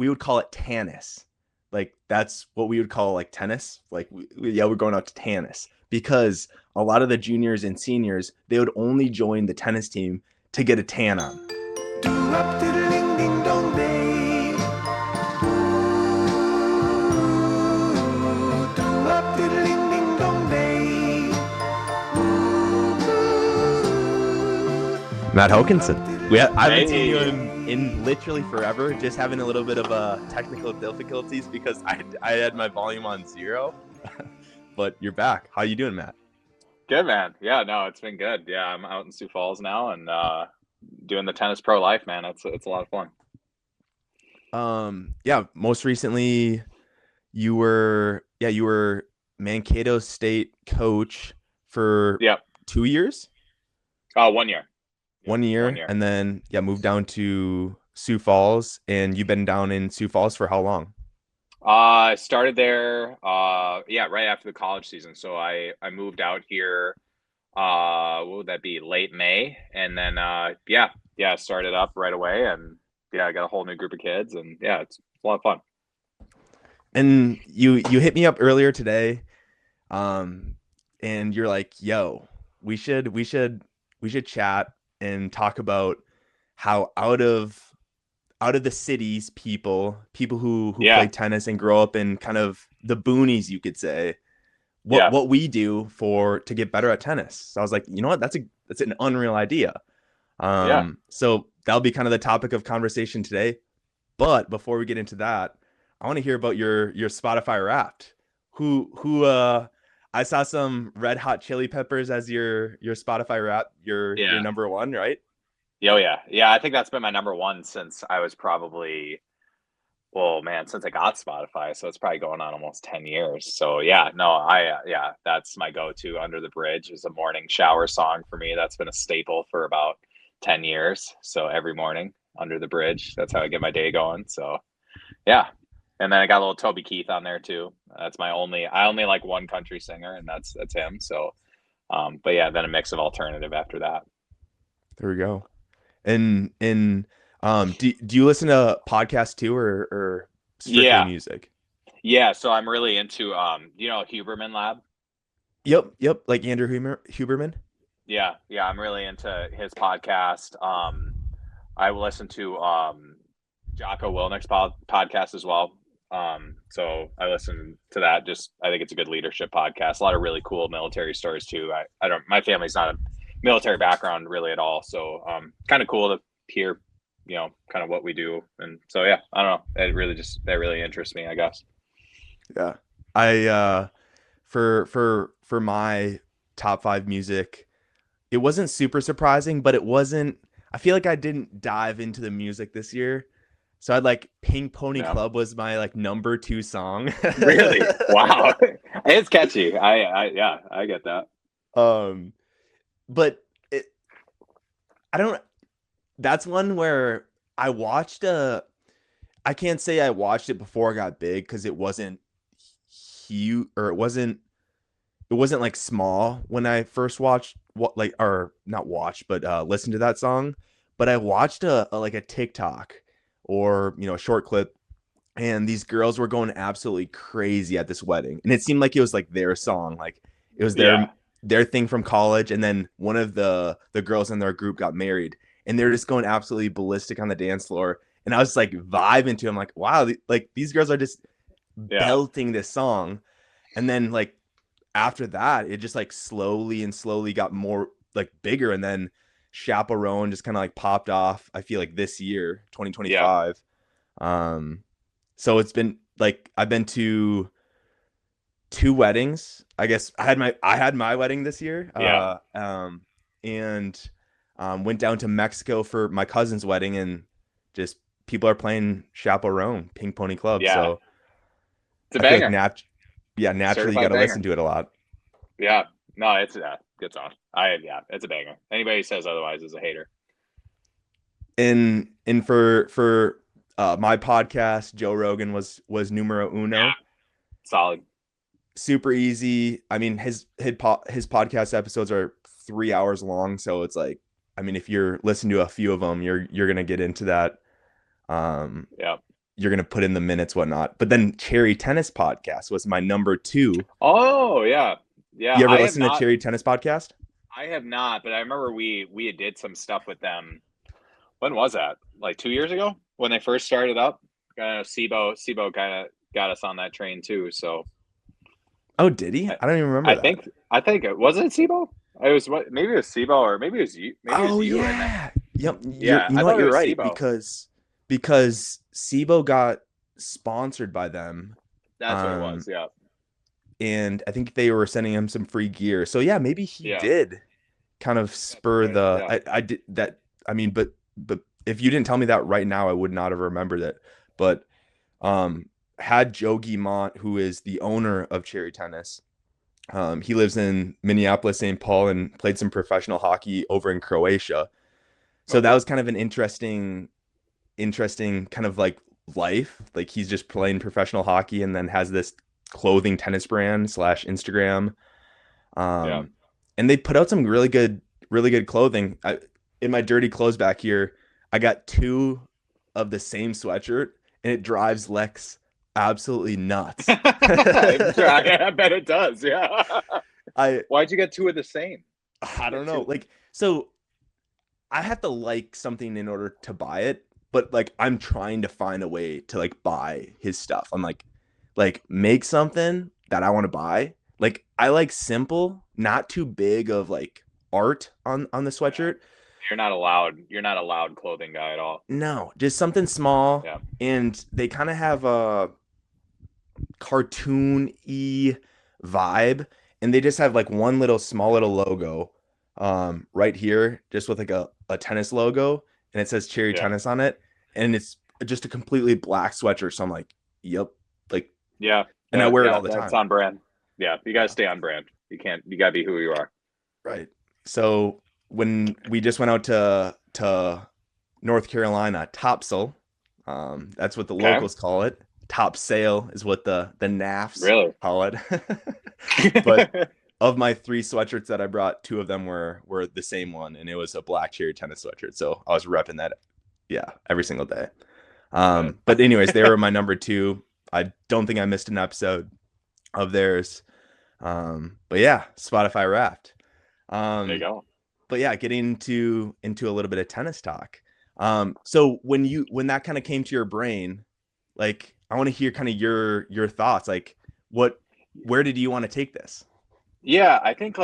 we would call it tennis. Like that's what we would call like tennis. Like we're going out to tennis because a lot of the juniors and seniors, they would only join the tennis team to get a tan on. Matt Hokinson. I haven't seen you in literally forever, just having a little bit of technical difficulties because I had my volume on 0. But you're back. How you doing, Matt? Good, man. Yeah, no, it's been good. Yeah, I'm out in Sioux Falls now and doing the tennis pro life, man. It's a lot of fun. Yeah, most recently you were Mankato State coach for 2 years? 1 year. 1 year. 1 year. And then moved down to Sioux Falls, and you've been down in Sioux Falls for how long? I started there right after the college season. So I moved out here what would that be, late May, and then started up right away, and I got a whole new group of kids, and it's a lot of fun. And you hit me up earlier today, and you're like, yo, we should chat and talk about how out of the cities, people who play tennis and grow up in kind of the boonies, you could say, what we do to get better at tennis. So I was like, you know what, that's an unreal idea. So that'll be kind of the topic of conversation today. But before we get into that, I want to hear about your Spotify Wrapped. Who I saw some Red Hot Chili Peppers as your Spotify Wrapped, your number one, right? Yeah. I think that's been my number one since I was probably, since I got Spotify. So it's probably going on almost 10 years. So that's my go-to. Under the Bridge is a morning shower song for me. That's been a staple for about 10 years. So every morning, Under the Bridge, that's how I get my day going. So yeah. And then I got a little Toby Keith on there too. That's I only like one country singer, and that's him. So, then a mix of alternative after that. There we go. And do you listen to podcasts too, or strictly music? Yeah. So I'm really into, Huberman Lab. Yep. Like Andrew Huberman. Yeah. I'm really into his podcast. I listen to Jocko Willnick's podcast as well. So I listen to that. I think it's a good leadership podcast. A lot of really cool military stories too. My family's not a military background really at all. So, kind of cool to hear, kind of what we do. And so, I don't know. That really interests me, I guess. Yeah. I, for my top 5 music, it wasn't super surprising, but I feel like I didn't dive into the music this year. So I'd like Pink Pony Club was my like number 2 song. Really? Wow. It's catchy. I get that. But that's one where I watched I can't say I watched it before I got big, because it wasn't huge, or it wasn't like small when I first listened to that song. But I watched a TikTok or a short clip, and these girls were going absolutely crazy at this wedding, and it seemed like it was like their song, like it was their thing from college. And then one of the girls in their group got married, and they're just going absolutely ballistic on the dance floor, and I was like vibing to them, like, wow, like these girls are just belting this song. And then like after that, it just like slowly got more like bigger, and then Chaperone just kind of like popped off, I feel like, this year, 2025. So it's been like, I've been to 2 weddings. I guess I had my wedding this year. And went down to Mexico for my cousin's wedding, and just people are playing Chaperone, Pink Pony Club. So it's a banger. Like naturally you got to listen to it a lot. Yeah. No, it's a good song. It's a banger. Anybody who says otherwise is a hater. And for my podcast, Joe Rogan was numero uno. Yeah. Solid. Super easy. I mean, his podcast episodes are 3 hours long, so it's like, I mean, if you're listening to a few of them, you're gonna get into that. you're gonna put in the minutes, whatnot. But then Cherry Tennis Podcast was my number two. Oh yeah, yeah. You ever listen to Cherry Tennis Podcast? I have not, but I remember we had did some stuff with them. When was that? Like 2 years ago when they first started up. Sibo kind of got us on that train too. So Oh, did he? I, I don't even remember I that. think it wasn't Sibo. It was maybe it was Sibo or maybe it was you. Maybe it was Oh you and yeah. Yep. yeah. You I know what? thought it You're was right Sibo. because SIBO got sponsored by them. That's what it was. Um, Yeah, and I think they were sending him some free gear. So yeah, maybe he yeah. did kind of That's spur right. the Yeah. I did that. I mean, but if you didn't tell me that right now, I would not have remembered it. But had Joe Guimont, who is the owner of Cherry Tennis. He lives in Minneapolis, St. Paul, and played some professional hockey over in Croatia. So Oh, that was cool. kind of an interesting kind of like life. Like he's just playing professional hockey and then has this clothing tennis brand slash Instagram. Yeah. Um, and they put out some really good clothing. In my dirty clothes back here, I got two of the same sweatshirt, and it drives Lex absolutely nuts. I'm sure. I bet it does. Yeah. I Why'd you get two of the same? I You don't get know. two. Like so I have to like something in order to buy it, but like I'm trying to find a way to like buy his stuff. I'm like make something that I want to buy. Like I like simple, not too big of like art on the Yeah. sweatshirt. You're not allowed. You're not a loud clothing guy at all. No, just something small. Yeah. And they kind of have a cartoon-y vibe, and they just have like one little small little logo right here, just with like a tennis logo, and it says Cherry Yeah. Tennis on it, and it's just a completely black sweatshirt. So I'm like, yep, like, Yeah. and I wear it Yeah. all the That's time. on brand. Yeah. You gotta Yeah, stay on brand. You can't. You gotta be who you are. right. So when we just went out to North Carolina, Topsail, that's what the Okay. locals call it. Top Sail is what the NAFs Really. call it. But of my three sweatshirts that I brought, two of them were the same one, and it was a black Cherry Tennis sweatshirt. So I was repping that, yeah, every single day. Right. But anyways, they were my number two. I don't think I missed an episode of theirs. But yeah, Spotify Wrapped. There you Um, go. but yeah, getting into a little bit of tennis talk. So when that kind of came to your brain, like I want to hear kind of your thoughts. Like what where did you want to take this? Yeah. I think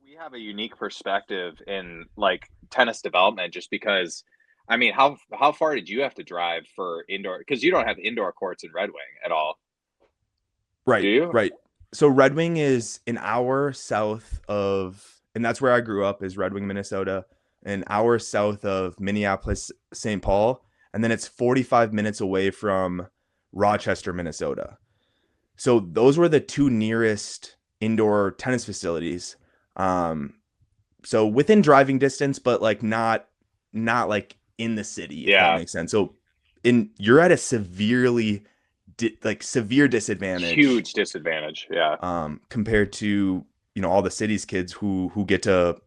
we have a unique perspective in like tennis development, just because. I mean, how far did you have to drive for indoor? Because you don't have indoor courts in Red Wing at all, do Right, you? right. So Red Wing is an hour south of, and that's where I grew up, is Red Wing, Minnesota, an hour south of Minneapolis, St. Paul, and then it's 45 minutes away from Rochester, Minnesota. So those were the two nearest indoor tennis facilities. Um, so within driving distance, but like not like in the city, if that Yeah. makes sense. So in you're at a severe disadvantage Huge disadvantage. Yeah. compared to all the city's kids who get to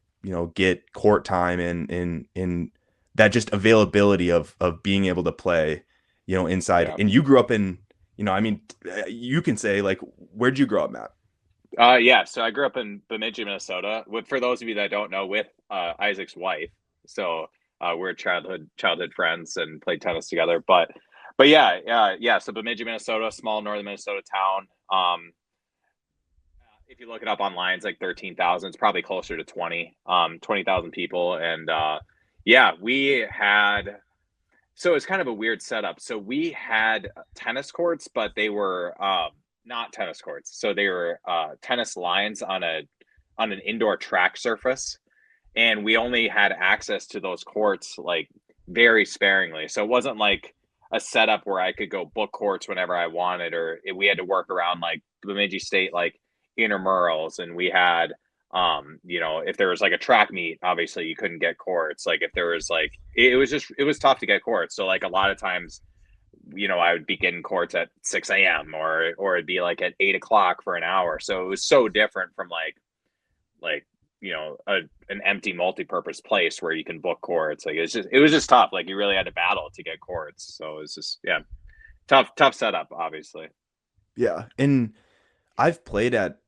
get court time and in that just availability of being able to play inside. Yeah. And you grew up in I mean you can say like where'd you grow up, Matt? Yeah. So I grew up in Bemidji, Minnesota. For those of you that don't know, with Isaac's wife. So we're childhood friends and played tennis together. But yeah, yeah. So Bemidji, Minnesota, small northern Minnesota town. If you look it up online, it's like 13,000. It's probably closer to 20,000 people. And yeah, we had. So it's kind of a weird setup. So we had tennis courts, but they were not tennis courts. So they were tennis lines on an indoor track surface, and we only had access to those courts like very sparingly. So it wasn't like a setup where I could go book courts whenever I wanted, or we had to work around like Bemidji State like intramurals, and we had if there was like a track meet, obviously you couldn't get courts. Like if there was like it was tough to get courts. So like a lot of times, I would be getting courts at 6 a.m. or it'd be like at 8 o'clock for an hour. So it was so different from like an empty multi-purpose place where you can book courts. Like it was just tough. Like you really had to battle to get courts. So it's just, yeah, tough setup, obviously. Yeah. And I've played at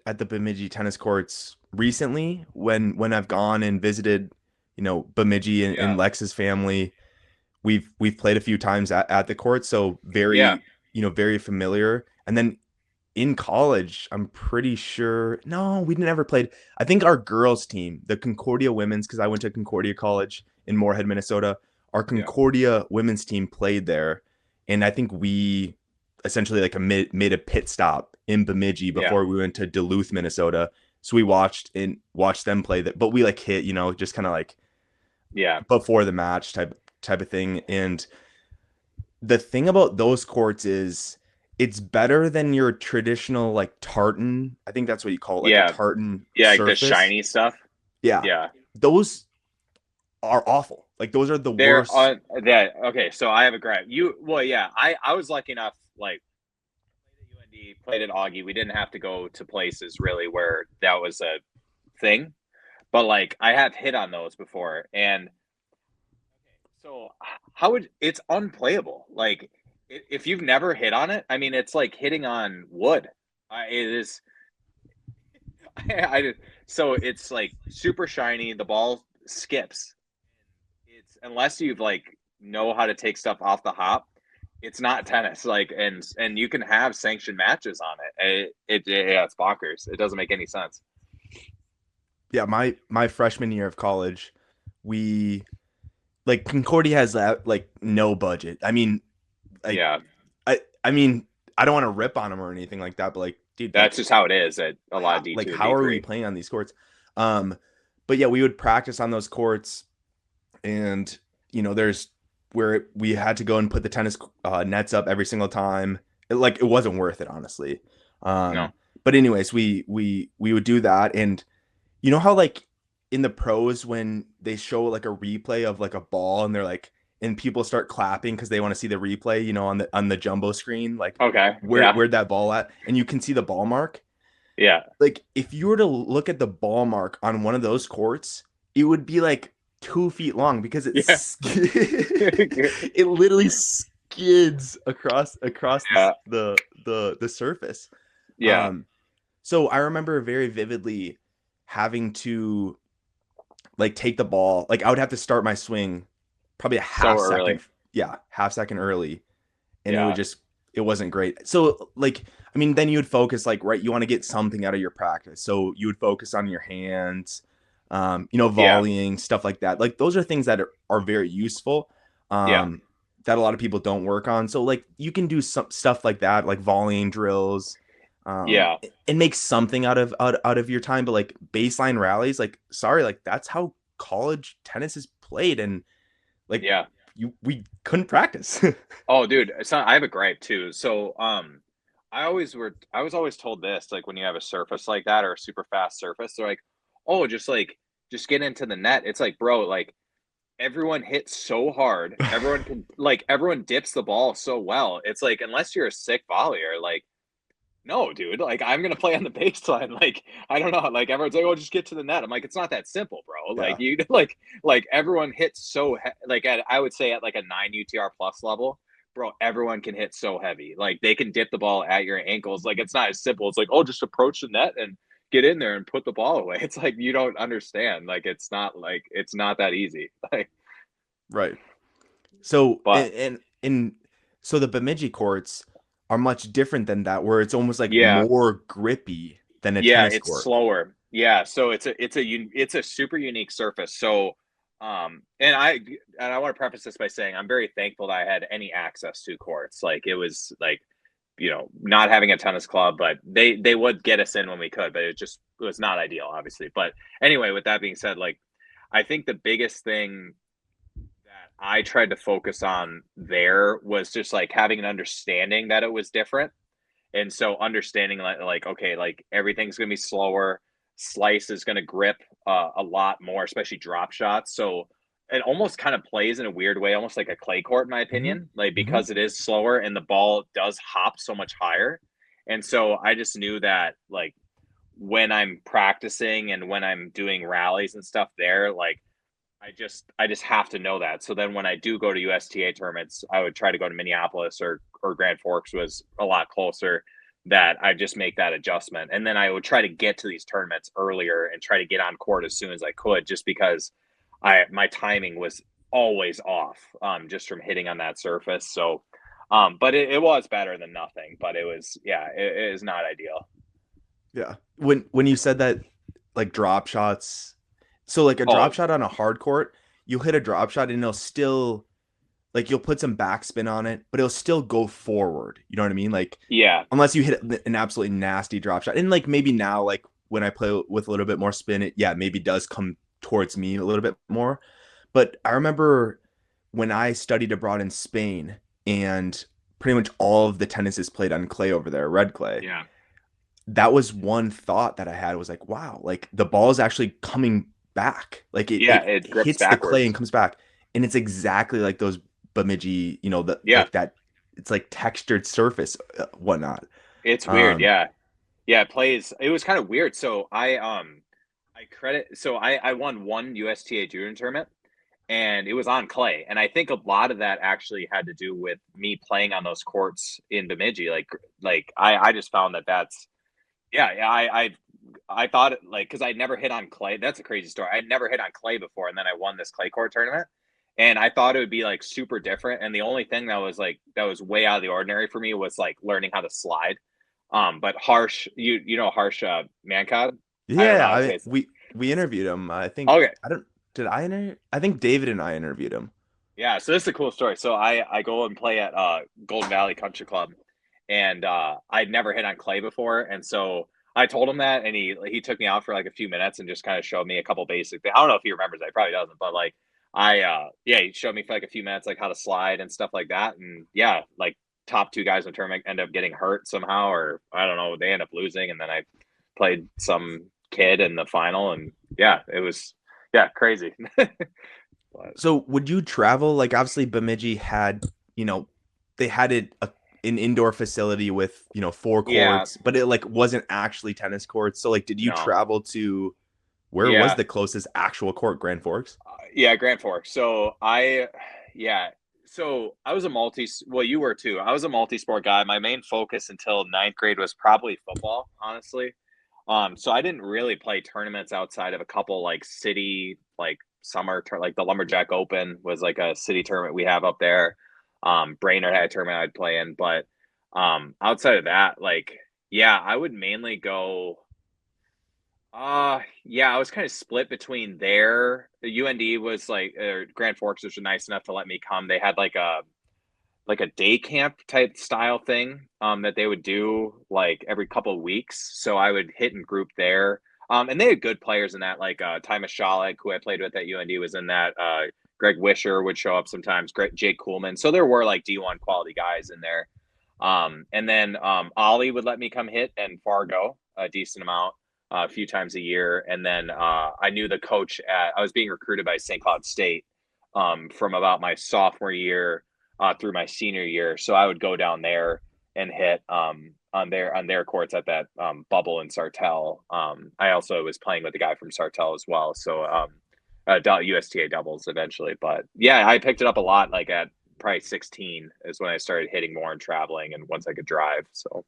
the Bemidji tennis courts recently when I've gone and visited, Bemidji and Yeah. Lex's family. We've played a few times at the court, so Yeah. very familiar. And then in college, I'm pretty sure no, we never played. I think our girls team, the Concordia women's, because I went to Concordia College in Moorhead, Minnesota. Our Yeah. Concordia women's team played there, and I think we essentially like made a pit stop in Bemidji Yeah. before we went to Duluth, Minnesota. So we watched them play that, but we like hit, just kind of like Yeah. before the match type of thing. And the thing about those courts is it's better than your traditional like tartan. I think that's what you call it, like a Yeah. tartan Yeah. Like the surface. shiny stuff. Yeah. Yeah. Those are awful. Like those are the They're worst. on that. Okay. So I have a gripe. Well, yeah, I was lucky enough, like, played at UND, played at Augie. We didn't have to go to places really where that was a thing. But like I have hit on those before, and so how would it's unplayable? Like if you've never hit on it, I mean, it's like hitting on wood. It is. I so it's like super shiny. The ball skips. It's unless you've like know how to take stuff off the hop. It's not tennis. Like and you can have sanctioned matches on it. Yeah, it's bonkers. It doesn't make any sense. Yeah, my freshman year of college, we like Concordia has that like no budget. I mean, like Yeah, I mean, I don't want to rip on them or anything like that, but like, dude, that's just how it is at a lot of D2 and how are we D3. playing on these courts? Um, but yeah, we would practice on those courts, and there's where we had to go and put the tennis nets up every single time. It wasn't worth it, honestly. No. But anyways, we would do that, and you know how like in the pros when they show like a replay of like a ball and they're like and people start clapping because they want to see the replay, on the jumbo screen, like Okay. Yeah. where'd that ball at, and you can see the ball mark. Yeah. Like if you were to look at the ball mark on one of those courts, it would be like 2 feet long because Yeah. it literally skids across Yeah. the surface. Yeah. Um, so I remember very vividly having to like take the ball. Like I would have to start my swing probably a So half early. second, yeah, half second early, and Yeah. it wasn't great. So like, I mean, then you would focus like, right, you want to get something out of your practice. So you would focus on your hands, Yeah. volleying, stuff like that. Like those are things that are very useful. Yeah. Um, that a lot of people don't work on. So like you can do some stuff like that, like volleying drills, Yeah. and make something out of your time. But like baseline rallies, like sorry, like that's how college tennis is played, and like Yeah. we couldn't practice. Oh, dude, so I have a gripe too. So, I was always told this, like when you have a surface like that or a super fast surface, they're oh, just get into the net. It's like, bro, like everyone hits so hard. Everyone dips the ball so well. It's like, unless you're a sick volleyer, like, no, dude, like I'm gonna play on the baseline. Like, I don't know. Like everyone's like, oh, just get to the net. I'm like, it's not that simple, bro. Like Yeah, you like everyone hits so like I would say at like a 9 UTR plus level, bro, everyone can hit so heavy. Like they can dip the ball at your ankles. Like it's not as simple. It's like, oh, just approach the net and get in there and put the ball away. It's like you don't understand. Like it's not that easy. Like, right. So but and so the Bemidji courts are much different than that, where it's almost like yeah, more grippy than a yeah, tennis it's court. slower. Yeah, so it's a super unique surface. So and I want to preface this by saying I'm very thankful that I had any access to courts. Like it was like, not having a tennis club, but they would get us in when we could, but it was not ideal, obviously. But anyway, with that being said, like I think the biggest thing that I tried to focus on there was just like having an understanding that it was different, and so understanding like okay, like everything's gonna be slower, slice is gonna grip a lot more, especially drop shots. So it almost kind of plays in a weird way, almost like a clay court, in my Hmm. opinion, like Hmm. because it is slower and the ball does hop so much higher. And so I just knew that like when I'm practicing and when I'm doing rallies and stuff there, like I just have to know that. So then when I do go to USTA tournaments, I would try to go to Minneapolis or Grand Forks was a lot closer, that I just make that adjustment. And then I would try to get to these tournaments earlier and try to get on court as soon as I could, just because I my timing was always off, just from hitting on that surface. So but it was better than nothing, but it was, yeah, it is not ideal. Yeah. When you said that, like drop shots, so like a drop Oh, shot on a hard court, you hit a drop shot and it'll still, like, you'll put some backspin on it, but it'll still go forward. You know what I mean? Like, yeah. unless you hit an absolutely nasty drop shot. And like maybe now, like when I play with a little bit more spin, it, yeah, maybe does come towards me a little bit more. But I remember when I studied abroad in Spain, and pretty much all of the tennis is played on clay over there, red clay. Yeah. That was one thought that I had, was like, wow, like the ball is actually coming back. Like Yeah, it it grips hits the clay and backwards. comes back. And it's exactly like those Bemidji, the Yeah. like that, it's like textured surface, whatnot. It's weird, Um, yeah. Yeah, it plays, it was kind of weird. So I credit, so I won one USTA junior tournament, and it was on clay. And I think a lot of that actually had to do with me playing on those courts in Bemidji. I just found that that's, yeah, yeah, I thought, like, because I never hit on clay. That's a crazy story. I'd never hit on clay before, and then I won this clay court tournament, and I thought it would be like super different. And the only thing that was way out of the ordinary for me was like learning how to slide. But Harsh, you know Harsh Mancad? I don't know yeah, how to say it. we interviewed him. I think Okay, I don't did I inter I think David and I interviewed him. yeah. So this is a cool story. So I go and play at Golden Valley Country Club, and I'd never hit on clay before, and so I told him that, and he took me out for like a few minutes and just kind of showed me a couple basic things. I don't know if he remembers that, he probably doesn't, but like yeah, he showed me for like a few minutes like how to slide and stuff like that, and yeah, like top two guys in the tournament end up getting hurt somehow, or I don't know, they end up losing, and then I played some kid in the final, and yeah, it was, yeah, crazy. But So would you travel? Like obviously Bemidji had, you know, they had an indoor facility with, four yeah, courts, but it like wasn't actually tennis courts. So like did you no, travel to, where was yeah. the closest actual court? Grand Forks? Yeah, Grand Forks. Yeah. So I was a well, you were too. I was a multi-sport guy. My main focus until ninth grade was probably football, honestly. So I didn't really play tournaments outside of a couple like city, like like the Lumberjack Open was like a city tournament we have up there. Brainerd had a tournament I'd play in, but outside of that, like, yeah, I would mainly go. Yeah, I was kind of split between there. The UND was like, Grand Forks was nice enough to let me come. They had like a day camp type style thing that they would do like every couple of weeks. So I would hit and group there. And they had good players in that, like Ty Michalek, who I played with at UND, was in that. Greg Wisher would show up sometimes. Jake Coolman. So there were like D1 quality guys in there. And then Ollie would let me come hit and Fargo a decent amount, a few times a year. And then I knew the coach I was being recruited by St. Cloud State from about my sophomore year through my senior year. So I would go down there and hit on their courts at that bubble in Sartell. I also was playing with the guy from Sartell as well. So USTA doubles eventually. But yeah, I picked it up a lot, like at probably 16 is when I started hitting more and traveling, and once I could drive. So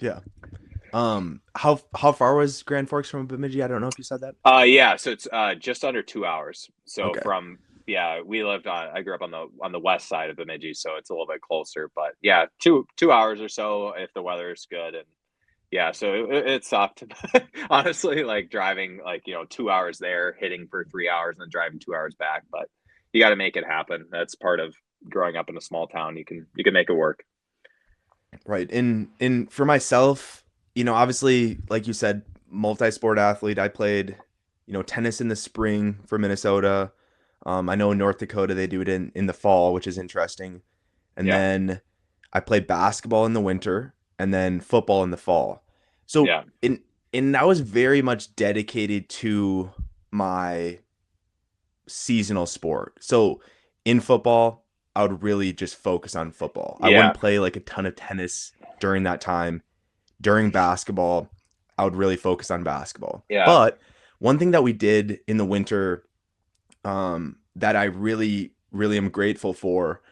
Yeah. How far was Grand Forks from Bemidji? I don't know if you said that. yeah, so it's just under 2 hours. So Okay. from, yeah, I grew up on the west side of Bemidji, so it's a little bit closer. But yeah, 2 hours or so if the weather is good. And yeah, so it sucked. Honestly, like driving like, 2 hours there, hitting for 3 hours, and then driving 2 hours back. But you got to make it happen. That's part of growing up in a small town. You can make it work. Right. And for myself, obviously, like you said, multi-sport athlete. I played, tennis in the spring for Minnesota. I know in North Dakota they do it in the fall, which is interesting. And Yeah, then I played basketball in the winter and then football in the fall. So yeah, and I was very much dedicated to my seasonal sport. So in football, I would really just focus on football. I wouldn't yeah, play like a ton of tennis during that time. During basketball, would really focus on basketball. Yeah. But one thing that we did in the winter, that I really, really am grateful for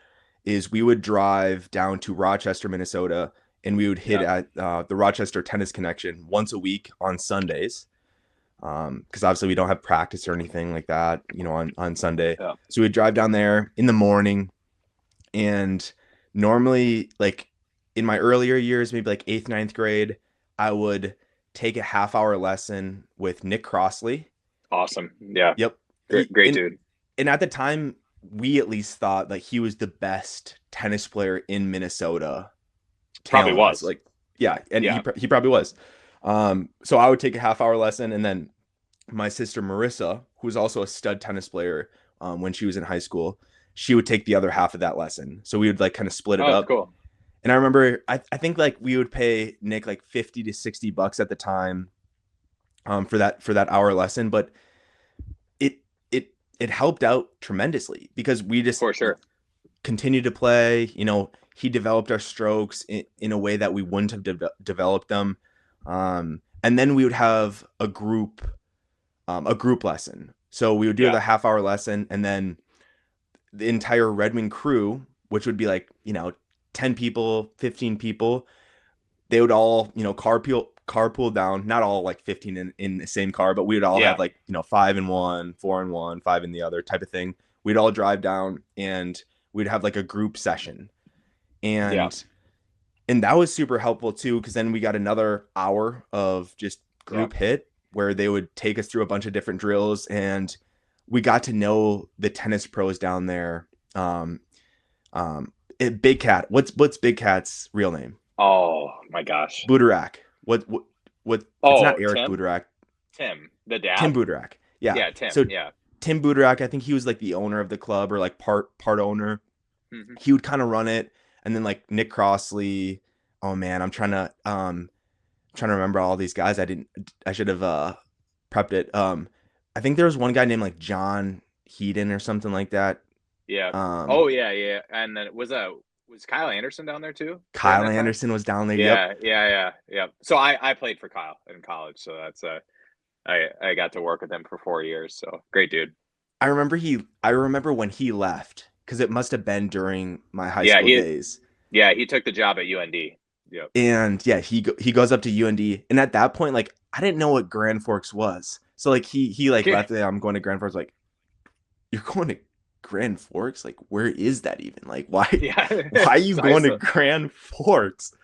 is we would drive down to Rochester, Minnesota, and we would hit Yeah. at the Rochester Tennis Connection once a week on Sundays. Because obviously we don't have practice or anything like that, on Sunday. Yeah. So we'd drive down there in the morning, and normally, like in my earlier years, maybe like eighth, ninth grade, I would take a half-hour lesson with Nick Crossley. Awesome. Yeah. Yep. Great dude. And at the time, we at least thought that he was the best tennis player in Minnesota. Probably Talent-wise. was. Like, yeah, and Yeah. he probably was. So I would take a half-hour lesson, and then my sister Marissa, who was also a stud tennis player when she was in high school, she would take the other half of that lesson. So we would like kind of split it Oh, that's up. cool. And I remember, I think like we would pay Nick like 50 to 60 bucks at the time, for that hour lesson, but it helped out tremendously because we just For sure. continued to play. He developed our strokes in a way that we wouldn't have developed them. And then we would have a group lesson. So we would do the half-hour lesson, and then the entire Red Wing crew, which would be like, 10 people, 15 people, they would all, carpool down, not all like 15 in the same car, but we would all have like, 5 in one, 4 in one, 5 in the other type of thing. We'd all drive down, and we'd have like a group session. And that was super helpful too, because then we got another hour of just group hit where they would take us through a bunch of different drills, and we got to know the tennis pros down there. Big Cat. What's Big Cat's real name? Oh my gosh. Budarak. What? It's not Eric Budarak. Tim, the dad. Tim Budarak. Yeah. Yeah, Tim. So Tim Budarak, I think he was like the owner of the club, or like part owner. Mm-hmm. He would kind of run it, and then like Nick Crossley. Oh man, I'm trying to remember all these guys. I should have prepped it. I think there was one guy named like John Heaton or something like that. Yeah. Yeah. And then was Kyle Anderson down there too? Kyle Anderson was down there. Yeah. So I played for Kyle in college, so that's I got to work with him for 4 years. So great dude. I remember when he left, because it must have been during my high school days. Yeah, he took the job at UND. Yep. And he goes up to UND, and at that point, like, I didn't know what Grand Forks was. So like he like left there, I'm going to Grand Forks. Like, you're going to Grand Forks? Like, where is that even? Like, why are you going to Grand Forks?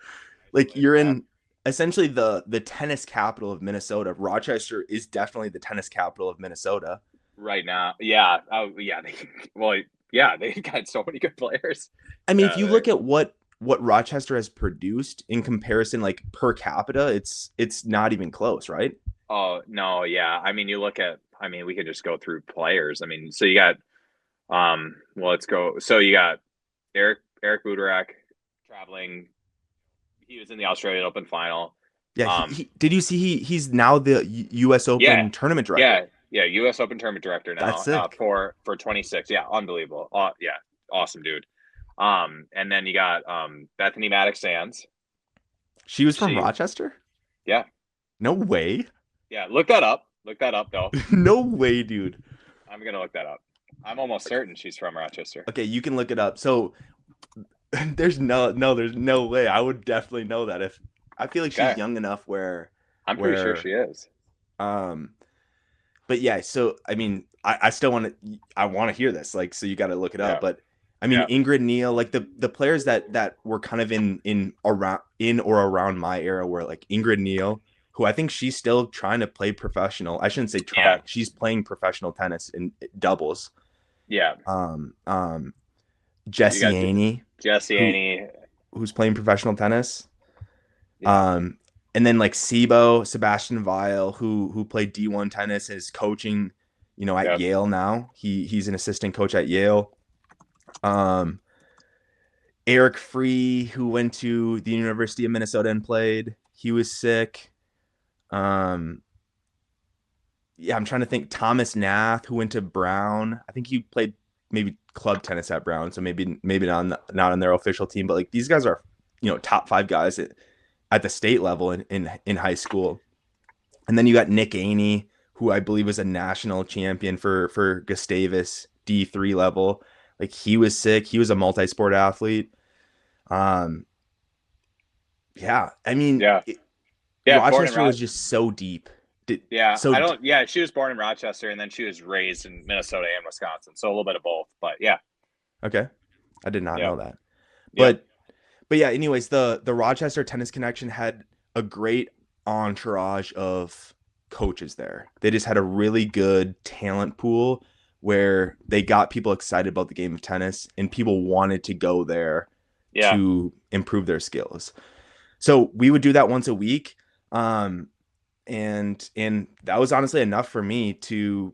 Like, you're in essentially the tennis capital of Minnesota. Rochester is definitely the tennis capital of Minnesota right now. Yeah. Oh yeah. They got so many good players. I mean, if you look at what Rochester has produced in comparison, like per capita, it's not even close, right? Oh no, yeah. I mean, we could just go through players. I mean, so you got let's go. So you got Eric Budarak traveling. He was in the Australian Open final. Yeah. Did you see he's now the U.S. Open tournament director? Yeah. U.S. Open tournament director now. That's sick. For 26. Yeah, unbelievable. Yeah, awesome dude. And then you got Bethany Maddox-Sands. She was from Rochester? Yeah. No way. Yeah, look that up. Look that up though. No way, dude. I'm gonna look that up. I'm almost certain she's from Rochester. Okay, you can look it up. So there's no way. I would definitely know that. If I feel like she's young enough where I'm pretty sure she is. But yeah, so I mean, I still want to hear this. Like, so you got to look it up. But I mean, Ingrid Neal, like the players that were kind of in or around my era were like Ingrid Neal, who I think she's still trying to play professional. I shouldn't say try. Yeah. She's playing professional tennis in doubles. Yeah. Jesse Aney, who's playing professional tennis. Yeah. And then like Sebastian Weil, who played D1 tennis, is coaching, at Yale now. He's an assistant coach at Yale. Eric Free, who went to the University of Minnesota and played, he was sick. I'm trying to think. Thomas Nath, who went to Brown, I think he played maybe club tennis at Brown, so maybe not on their official team, but like these guys are, top 5 guys at the state level in high school. And then you got Nick Aney, who I believe was a national champion for Gustavus D3 level. Like he was sick. He was a multi-sport athlete. Um, yeah, I mean, Yeah. Yeah. Born in Rochester was Rod. just so deep. Yeah. So I don't, yeah. She was born in Rochester and then she was raised in Minnesota and Wisconsin. So a little bit of both. But yeah. okay, I did not Yeah. know that. Yep. But yeah, anyways, the Rochester Tennis Connection had a great entourage of coaches there. They just had a really good talent pool where they got people excited about the game of tennis and people wanted to go there Yeah. to improve their skills. So we would do that once a week. Um, and that was honestly enough for me to,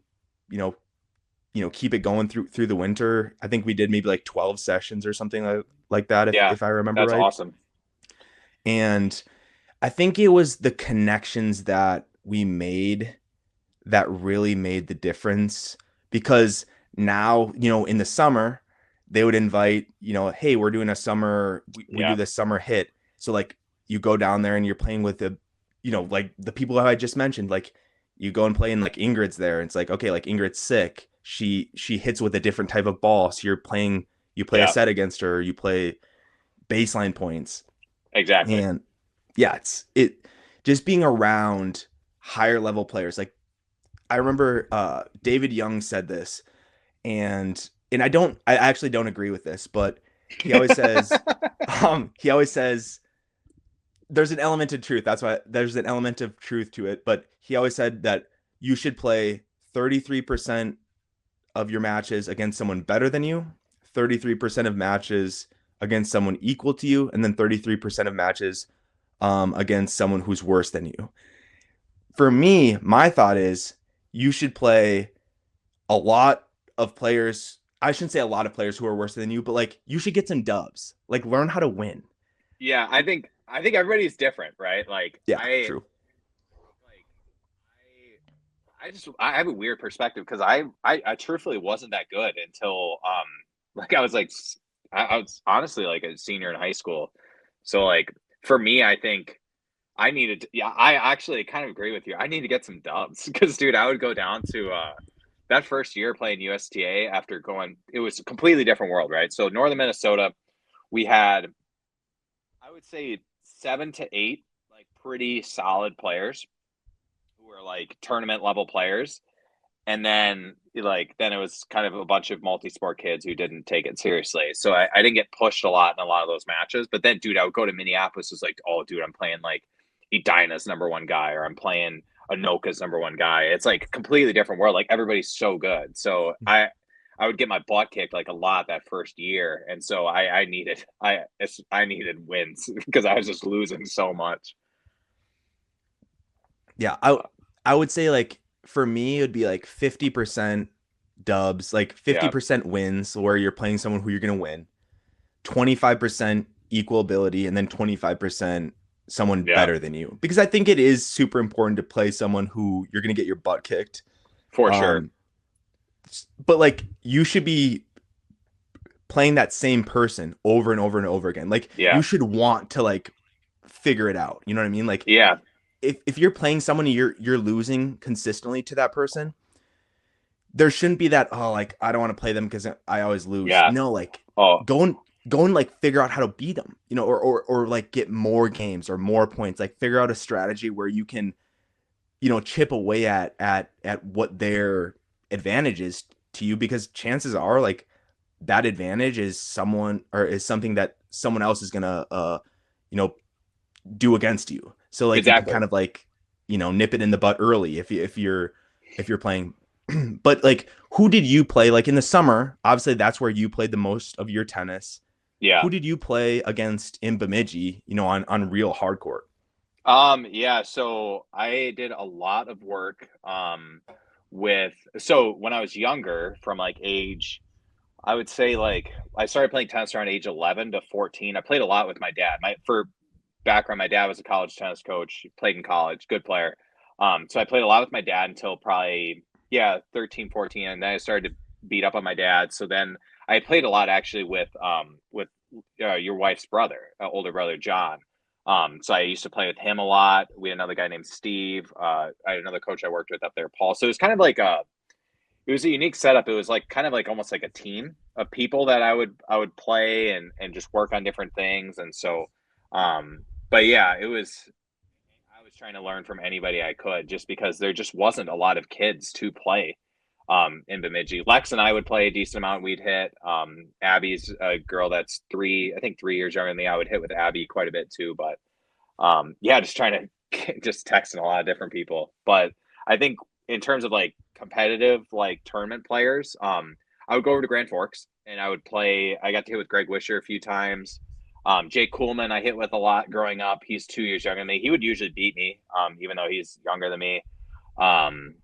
you know, keep it going through the winter. I think we did maybe like 12 sessions or something like that Yeah. if I remember That's right. awesome. And I think it was the connections that we made that really made the difference because now, in the summer, they would invite, hey, we're doing a summer, we do Yeah. this summer hit. So like you go down there and you're playing with like the people that I just mentioned, like you go and play and like Ingrid's there. And it's like, okay, like Ingrid's sick. She hits with a different type of ball. So you play a Yeah. set against her, you play baseline points. Exactly. And yeah, it just being around higher level players. Like I remember David Young said this, and I actually don't agree with this, but he always says he always says there's an element of truth. That's why there's an element of truth to it. But he always said that you should play 33% of your matches against someone better than you, 33% of matches against someone equal to you, and then 33% of matches against someone who's worse than you. For me, my thought is you should play a lot of players. I shouldn't say a lot of players who are worse than you, but like you should get some dubs. Like learn how to win. Yeah. I think everybody's different, right? Yeah, true. Like, I have a weird perspective because I truthfully wasn't that good until like I was like I was honestly like a senior in high school. So like for me, I think I needed to, yeah, I actually kind of agree with you. I need to get some dubs because dude, I would go down to that first year playing USTA after going, it was a completely different world, right? So northern Minnesota, we had, I would say, 7 to 8 like pretty solid players who were like tournament level players, and then it was kind of a bunch of multi-sport kids who didn't take it seriously. So I didn't get pushed a lot in a lot of those matches. But then, dude, I would go to Minneapolis. It was like, oh, dude, I'm playing like Edina's number one guy, or I'm playing Anoka's number one guy. It's like a completely different world. Like everybody's so good. So I would get my butt kicked like a lot that first year, and so I needed wins because I was just losing so much. Yeah, I would say like for me it would be like 50% dubs, like Yeah, 50% wins where you're playing someone who you're going to win. 25% equal ability and then 25% someone yeah, better than you. Because I think it is super important to play someone who you're going to get your butt kicked. for sure. Um but like you should be playing that same person over and over and over again. Like you Yeah, should want to like figure it out. You know what I mean? Like yeah, if you're playing someone and you're losing consistently to that person, there shouldn't be that, oh, like I don't want to play them because I always lose. yeah. No, like Oh, go and like figure out how to beat them, or like get more games or more points. Like figure out a strategy where you can, chip away at what their advantage is to you, because chances are like that advantage is someone or is something that someone else is gonna you know do against you. So like you can exactly. kind of like nip it in the butt early if you're playing. But like who did you play like in the summer? Obviously that's where you played the most of your tennis. Yeah. Who did you play against in Bemidji, on real hard court? Yeah, so I did a lot of work with so when I was younger, from like age, I would say like I started playing tennis around age 11 to 14. I played a lot with my dad. My for background, my dad was a college tennis coach, played in college, good player. So I played a lot with my dad until probably, yeah, 13, 14, and then I started to beat up on my dad. So then I played a lot actually with your wife's brother, older brother John. So I used to play with him a lot. We had another guy named Steve. I had another coach I worked with up there, Paul. So it was kind of like it was a unique setup. It was like kind of like almost like a team of people that I would play and just work on different things. And so, but yeah, I was trying to learn from anybody I could just because there just wasn't a lot of kids to play in Bemidji. Lex and I would play a decent amount. We'd hit. Abby's a girl that's I think 3 years younger than me. I would hit with Abby quite a bit too. But yeah, just trying to just texting a lot of different people. But I think in terms of like competitive like tournament players, I would go over to Grand Forks and I would play. I got to hit with Greg Wisher a few times. Jake Coolman I hit with a lot growing up. He's 2 years younger than me. He would usually beat me, even though he's younger than me. I'm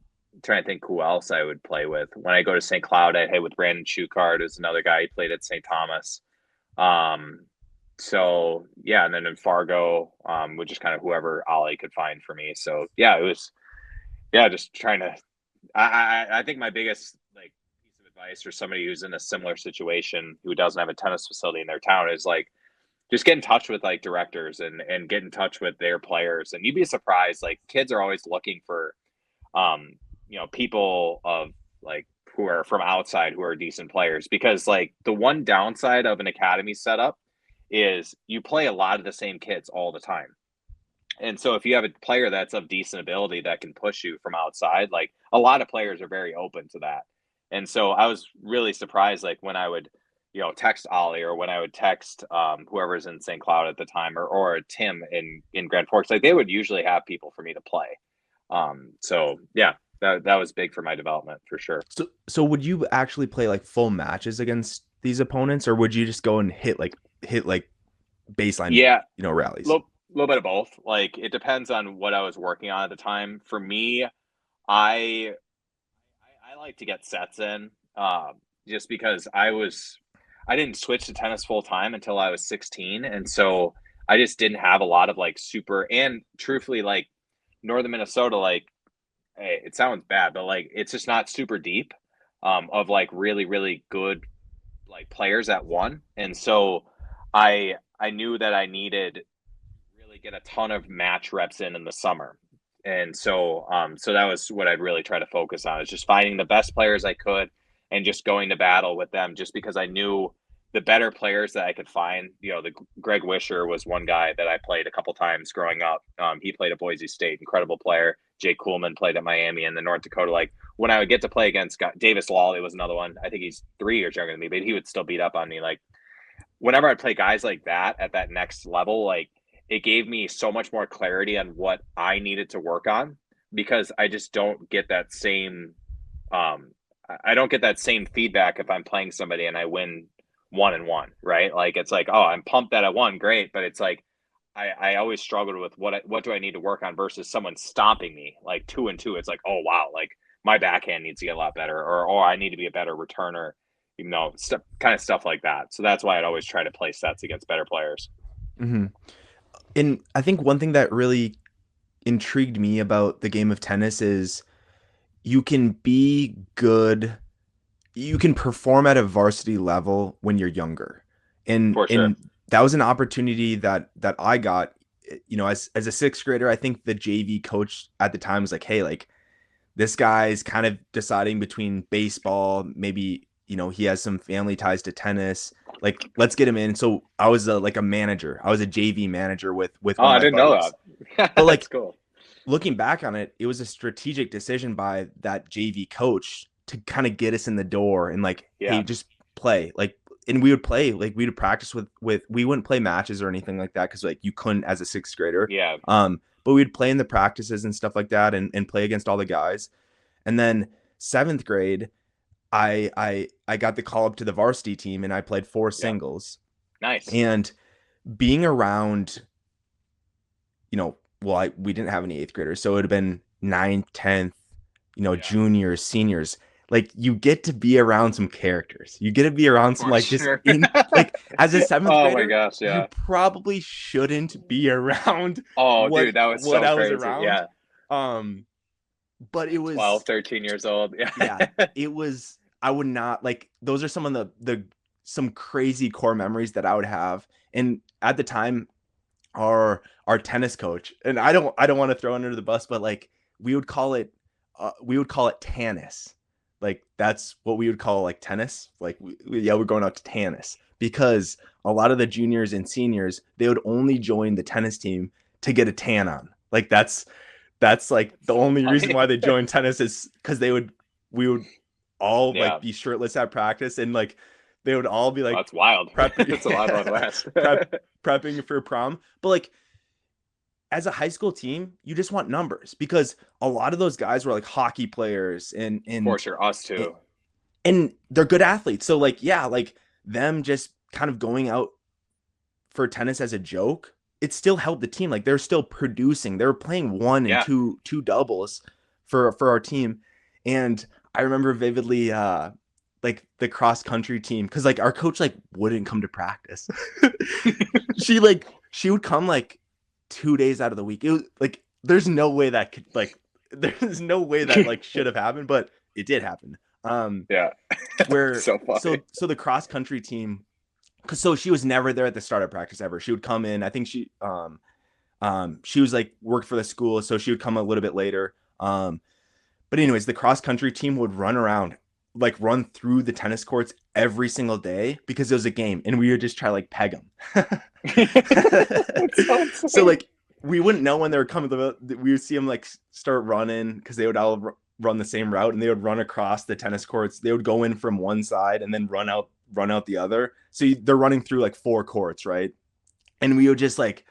trying to think who else I would play with. When I go to St. Cloud, I hit with Brandon Schuchard, who's another guy. He played at St. Thomas. Um, so yeah, and then in Fargo, which is kind of whoever Ollie could find for me. So yeah, it was just trying to. I think my biggest like piece of advice for somebody who's in a similar situation who doesn't have a tennis facility in their town is like just get in touch with like directors and get in touch with their players, and you'd be surprised. Like kids are always looking for um people of like who are from outside who are decent players, because like the one downside of an academy setup is you play a lot of the same kids all the time. And so if you have a player that's of decent ability that can push you from outside, like a lot of players are very open to that. And so I was really surprised, like when I would, text Ollie, or when I would text whoever's in St. Cloud at the time, or Tim in Grand Forks, like they would usually have people for me to play. So yeah, that was big for my development for sure. So would you actually play like full matches against these opponents, or would you just go and hit like baseline, Yeah, rallies? little bit of both. Like it depends on what I was working on at the time. For me, I I like to get sets in, just because I didn't switch to tennis full time until I was 16, and so I just didn't have a lot of like super, and truthfully, like northern Minnesota, like hey, it sounds bad, but like it's just not super deep, of like really really good like players at one, and so I knew that I needed to really get a ton of match reps in the summer. And so so that was what I'd really try to focus on, is just finding the best players I could and just going to battle with them, just because I knew the better players that I could find. The Greg Wisher was one guy that I played a couple times growing up. He played at Boise State, incredible player. Jake Coolman played at Miami and the North Dakota. Like when I would get to play against Davis Lawley was another one. I think he's 3 years younger than me, but he would still beat up on me. Like whenever I play guys like that at that next level, like it gave me so much more clarity on what I needed to work on, because I just don't get that same um I don't get that same feedback if I'm playing somebody and I win 1-1, right? Like it's like, oh, I'm pumped that I won, great, but it's like I always struggled with what do I need to work on versus someone stomping me like 2-2. It's like, oh wow, like my backhand needs to get a lot better, or I need to be a better returner, kind of stuff like that. So that's why I'd always try to play sets against better players. Hmm. And I think one thing that really intrigued me about the game of tennis is you can be good, you can perform at a varsity level when you're younger. And For sure. and that was an opportunity that I got, as a sixth grader. I think the JV coach at the time was like, hey, like this guy's kind of deciding between baseball, maybe, he has some family ties to tennis. Like, let's get him in. So I was like a manager. I was a JV manager with Oh, one of I my didn't know buddies. that. But That's like cool. looking back on it, it was a strategic decision by that JV coach to kind of get us in the door and like, Yeah. hey, just play. Like, and we would play, like we would practice with we wouldn't play matches or anything like that because like you couldn't as a sixth grader. Yeah. But we'd play in the practices and stuff like that and play against all the guys. And then seventh grade, I got the call up to the varsity team and I played four Yeah. singles. Nice. And being around, well, we didn't have any eighth graders, so it would have been ninth, 10th, Yeah. juniors, seniors. Like you get to be around some characters. You get to be around some For like just sure. like as a seventh Oh my grader, gosh. you Yeah. probably shouldn't be around Oh, what dude, that was what so I was crazy. around. Yeah. Um, but it Like 12, was 13 years old. Yeah. yeah, it was. I would not like those are some of the some crazy core memories that I would have. And at the time, our tennis coach, and I don't want to throw under the bus, but like we would call it tennis. Like that's what we would call like tennis. Like yeah, we're going out to tennis because a lot of the juniors and seniors they would only join the tennis team to get a tan on. Like that's like That's the so only reason funny. why they joined tennis is because we would all Yeah. like be shirtless at practice and like they would all be Oh, like that's wild. prepping It's a wild Wild West. prepping for prom. But like as a high school team, you just want numbers because a lot of those guys were like hockey players For sure. Us and too. they're good athletes. So like yeah, like them just kind of going out for tennis as a joke, it still helped the team. Like they're still producing. They were playing one and Yeah. two doubles for our team. And I remember vividly like the cross country team because like our coach like wouldn't come to practice. She would come like 2 days out of the week. It was like there's no way that could like there's no way that like should have happened, but it did happen. Yeah. Where So funny. so the cross country team because so she was never there at the start of practice ever. She would come in. I think she was like worked for the school, so she would come a little bit later. But anyways, the cross country team would run around, like run through the tennis courts every single day because it was a game, and we would just try like peg them. That's so So insane. like we wouldn't know when they were coming. We would see them like start running because they would all run the same route, and they would run across the tennis courts. They would go in from one side and then run out the other. So they're running through like four courts, right? And we would just like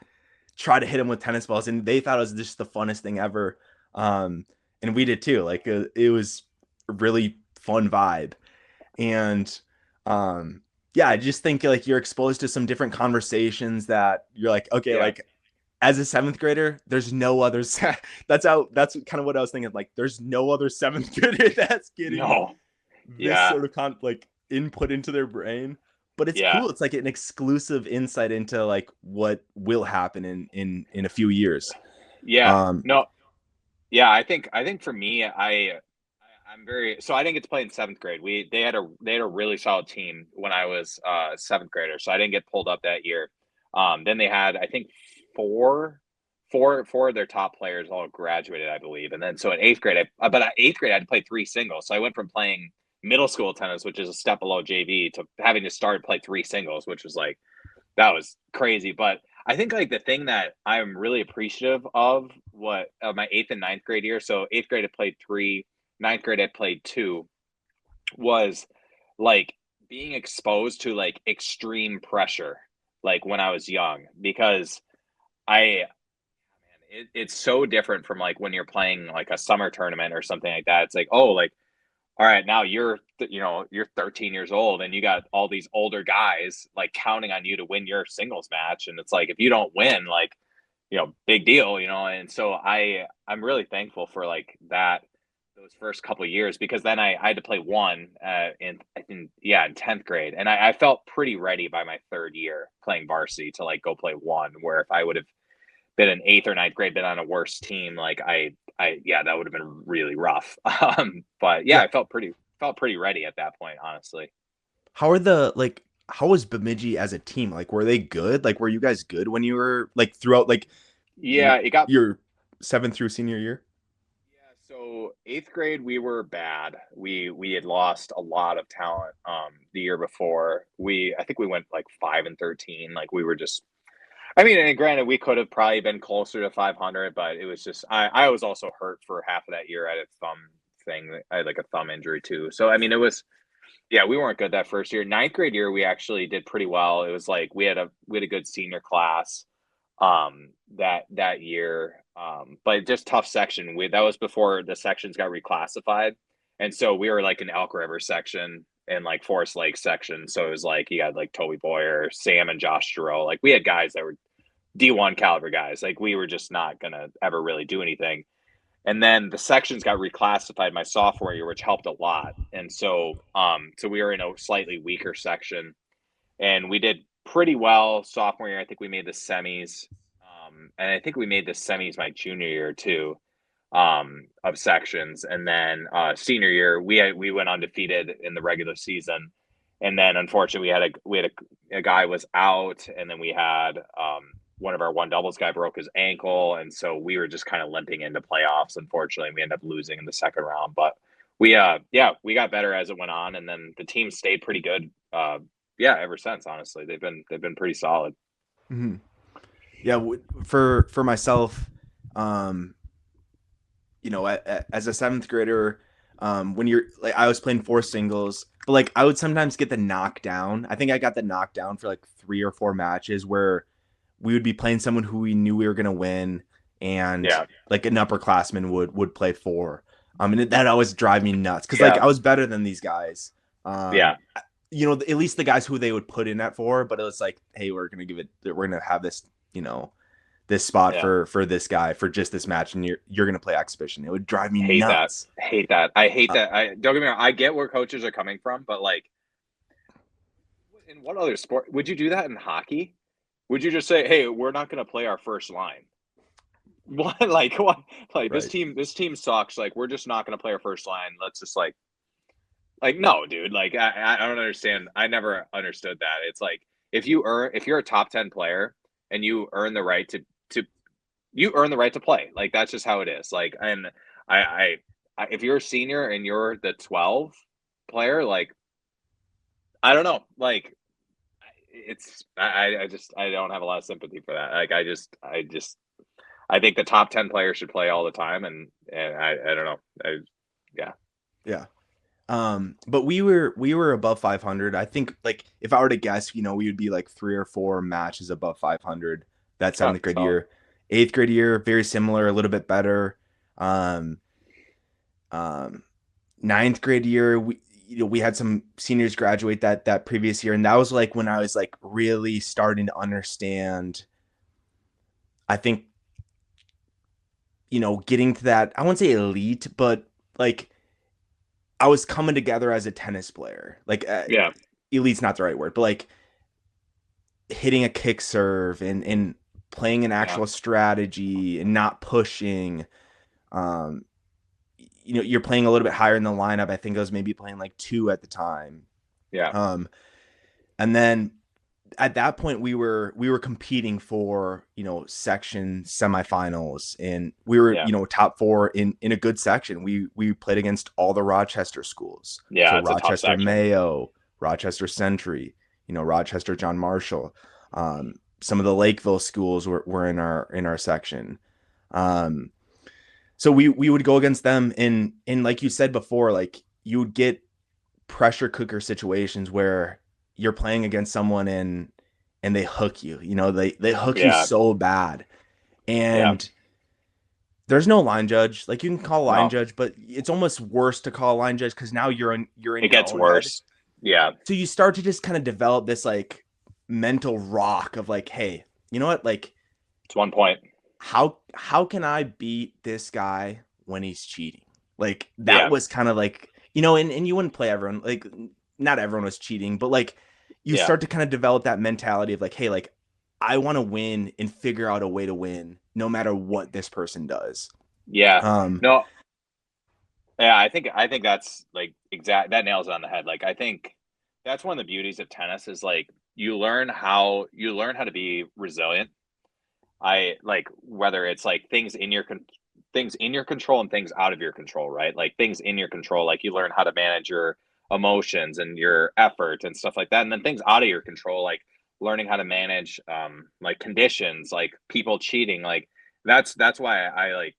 try to hit them with tennis balls, and they thought it was just the funnest thing ever. Um, and we did too. Like it was a really fun vibe, and yeah, I just think like you're exposed to some different conversations that you're like, okay, Yeah. like as a seventh grader, there's no other. That's kind of what I was thinking. Like, there's no other seventh grader that's getting No. this Yeah. sort of like input into their brain. But it's Yeah. cool. It's like an exclusive insight into like what will happen in a few years. Yeah. Um, No. Yeah. I think for me, I'm very so I didn't get to play in seventh grade. They had a really solid team when I was seventh grader, so I didn't get pulled up that year. Then they had I think four four of their top players all graduated, I believe. And then so in eighth grade, but at eighth grade I had to play three singles. So I went from playing middle school tennis, which is a step below JV, to having to start play three singles, which was like that was crazy. But I think like the thing that I'm really appreciative of what my eighth and ninth grade year. So eighth grade I played three, ninth grade I played two, was like being exposed to like extreme pressure, like when I was young, because I it's so different from like when you're playing like a summer tournament or something like that. It's like, oh, like all right, now you're 13 years old and you got all these older guys like counting on you to win your singles match, and it's like if you don't win, like big deal, and so I'm really thankful for like that those first couple of years, because then I had to play one in I think yeah in 10th grade, and I felt pretty ready by my third year playing varsity to like go play one, where if I would have been in eighth or ninth grade, been on a worse team, like yeah, that would have been really rough. But yeah, yeah. I felt pretty ready at that point, honestly. How are the like? How was Bemidji as a team? Like, were they good? Like, were you guys good when you were like throughout like Yeah, it got your seventh through senior year? yeah. So eighth grade, we were bad. We had lost a lot of talent. The year before, I think we went like 5-13. Like we were just. I mean, and granted, we could have probably been closer to 500, but it was just I was also hurt for half of that year. I had a thumb thing. I had like a thumb injury too. So I mean, it was yeah, we weren't good that first year. Ninth grade year, we actually did pretty well. It was like we had a good senior class that year. But just tough section. That was before the sections got reclassified. And so we were like an Elk River section and like Forest Lake section. So it was like you had like Toby Boyer, Sam and Josh Giroux. Like we had guys that were D1 caliber guys. Like we were just not gonna ever really do anything. And then the sections got reclassified my sophomore year, which helped a lot. And so we were in a slightly weaker section, and we did pretty well sophomore year. I think we made the semis, and I think we made the semis my junior year too, of sections. And then senior year, we went undefeated in the regular season, and then unfortunately we had a guy was out, and then we had one of our one doubles guy broke his ankle, and so we were just kind of limping into playoffs. Unfortunately, we ended up losing in the second round, but we got better as it went on, and then the team stayed pretty good. Ever since, honestly, they've been pretty solid. Mm-hmm. Yeah, for myself, um, as a seventh grader, when you're like, I was playing four singles, but like I would sometimes get the knockdown. I think I got the knockdown for like 3 or 4 matches where we would be playing someone who we knew we were gonna win, and Yeah, like an upperclassman would play four. And that always drive me nuts because like yeah, I was better than these guys. yeah, At least the guys who they would put in at four, but it was like, hey, we're gonna have this, this spot yeah. for this guy for just this match, and you're gonna play exhibition. It would drive me Hate that. nuts. Hate that. I hate Uh, that. I don't get me wrong. I get where coaches are coming from, but like, in what other sport would you do that in hockey? Would you just say, "Hey, we're not going to play our first line"? What? Like what? Like right. this team sucks. Like we're just not going to play our first line. Let's just like no, dude. Like I don't understand. I never understood that. It's like if you're a top 10 player and you earn the right to you earn the right to play. Like that's just how it is. Like and I, if you're a senior and you're the 12 player, like I don't know, like it's I just I don't have a lot of sympathy for that. Like I think the top 10 players should play all the time, and I don't know. Yeah, Yeah. But we were above 500. I think like if I were to guess, we would be like 3 or 4 matches above 500 that oh, seventh grade solid. year. Eighth grade year, very similar, a little bit better. Um, um, Ninth grade year, we had some seniors graduate that previous year, and that was like when I was like really starting to understand. I think getting to that. I won't say elite, but like I was coming together as a tennis player. Like Yeah, elite's not the right word, but like hitting a kick serve and playing an yeah, actual strategy and not pushing. Um, you're playing a little bit higher in the lineup. I think I was maybe playing like two at the time. yeah, Um, and then at that point we were competing for section semifinals, and we were yeah, top four in a good section. We played against all the Rochester schools, so yeah. It's a tough Rochester section. Mayo, Rochester Century, Rochester John Marshall. Some of the Lakeville schools were in our section. um so we would go against them, and like you said before, like you would get pressure cooker situations where you're playing against someone and they hook you. They hook you Yeah, so bad. yeah. And there's no line judge. Like you can call line No, judge, but it's almost worse to call line judge because now you're in it your gets own head. worse. Yeah, So you start to just kind of develop this like mental rock of like, hey, you know what? Like it's 1 point. how can I beat this guy when he's cheating? Like that Yeah, was kind of like, and you wouldn't play everyone, like not everyone was cheating, but like you yeah, start to kind of develop that mentality of like, hey, like I want to win and figure out a way to win no matter what this person does. yeah. Um No, yeah. I think that's like exact. That nails it on the head. Like I think that's one of the beauties of tennis is like you learn how to be resilient. I like whether it's like things in your control and things out of your control, right? Like things in your control, like you learn how to manage your emotions and your effort and stuff like that. And then things out of your control, like learning how to manage like conditions, like people cheating. Like that's why I like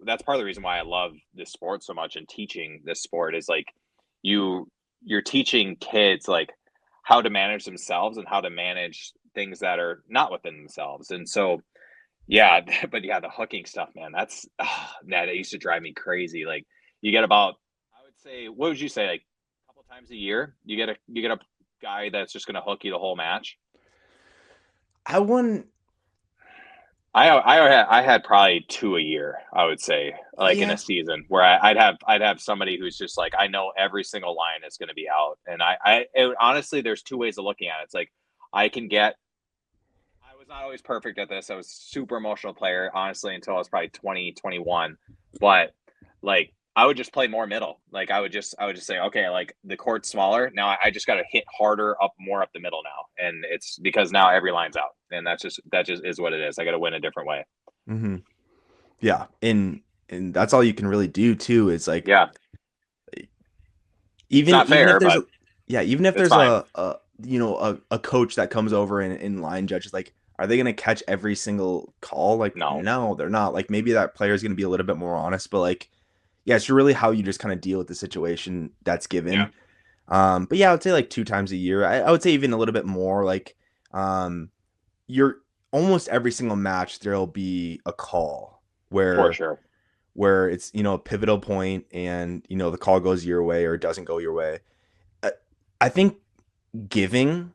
that's part of the reason why I love this sport so much and teaching this sport is like you you're teaching kids like how to manage themselves and how to manage things that are not within themselves. And so yeah, but yeah, the hooking stuff, man, that's that used to drive me crazy. Like you get about, I would say, what would you say, like a couple times a year, you get a guy that's just gonna hook you the whole match. I won. I had probably two a year, I would say, like in a Yeah. season where I'd have somebody who's just like I know every single line is going to be out, and honestly, there's two ways of looking at it. It's like I can get I was not always perfect at this. I was super emotional player, honestly, until I was probably 20, 21. But like I would just play more middle. Like I would just say, okay, like the court's smaller. Now I just got to hit harder up, more up the middle now. And it's because now every line's out. And that just is what it is. I got to win a different way. Hmm. Yeah, and that's all you can really do too. Is like Yeah. It's not even if fair, there's but a yeah, even if it's there's fine. a a coach that comes over and line judges, like, are they gonna catch every single call? Like, No. no, they're not. Like, maybe that player is gonna be a little bit more honest, but like, yeah, it's really how you just kind of deal with the situation that's Yeah. given. But yeah, I would say like 2 times a year. I would say even a little bit more. Like, um, you're almost every single match there'll be a call For where sure. it's a pivotal point, and the call goes your way or it doesn't go your way. I, I think giving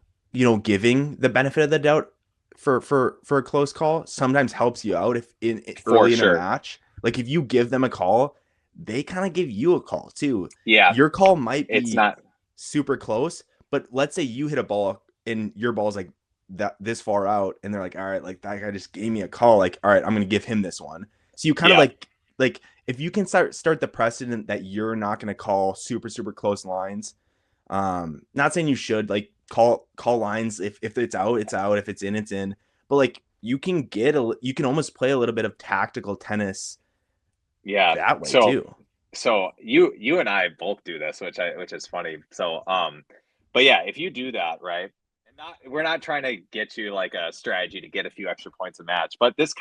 giving the benefit of the doubt for a close call sometimes helps you out if For early in a sure. match. Like, if you give them a call, they kind of give you a call too. Yeah. Your call might It's be not. super close, but let's say you hit a ball and your ball's like that this far out, and they're like, all right, like, that guy just gave me a call, like, all right, I'm gonna give him this one. So you kind of Yeah. like if you can start the precedent that you're not gonna call super close lines. Not saying you should like call lines. If it's out, it's out. If it's in, it's in. But like, you can almost play a little bit of tactical tennis Yeah. that way So too. you and I both do this, which is funny. So but yeah, if you do that, right? And not we're not trying to get you like a strategy to get a few extra points a match, but this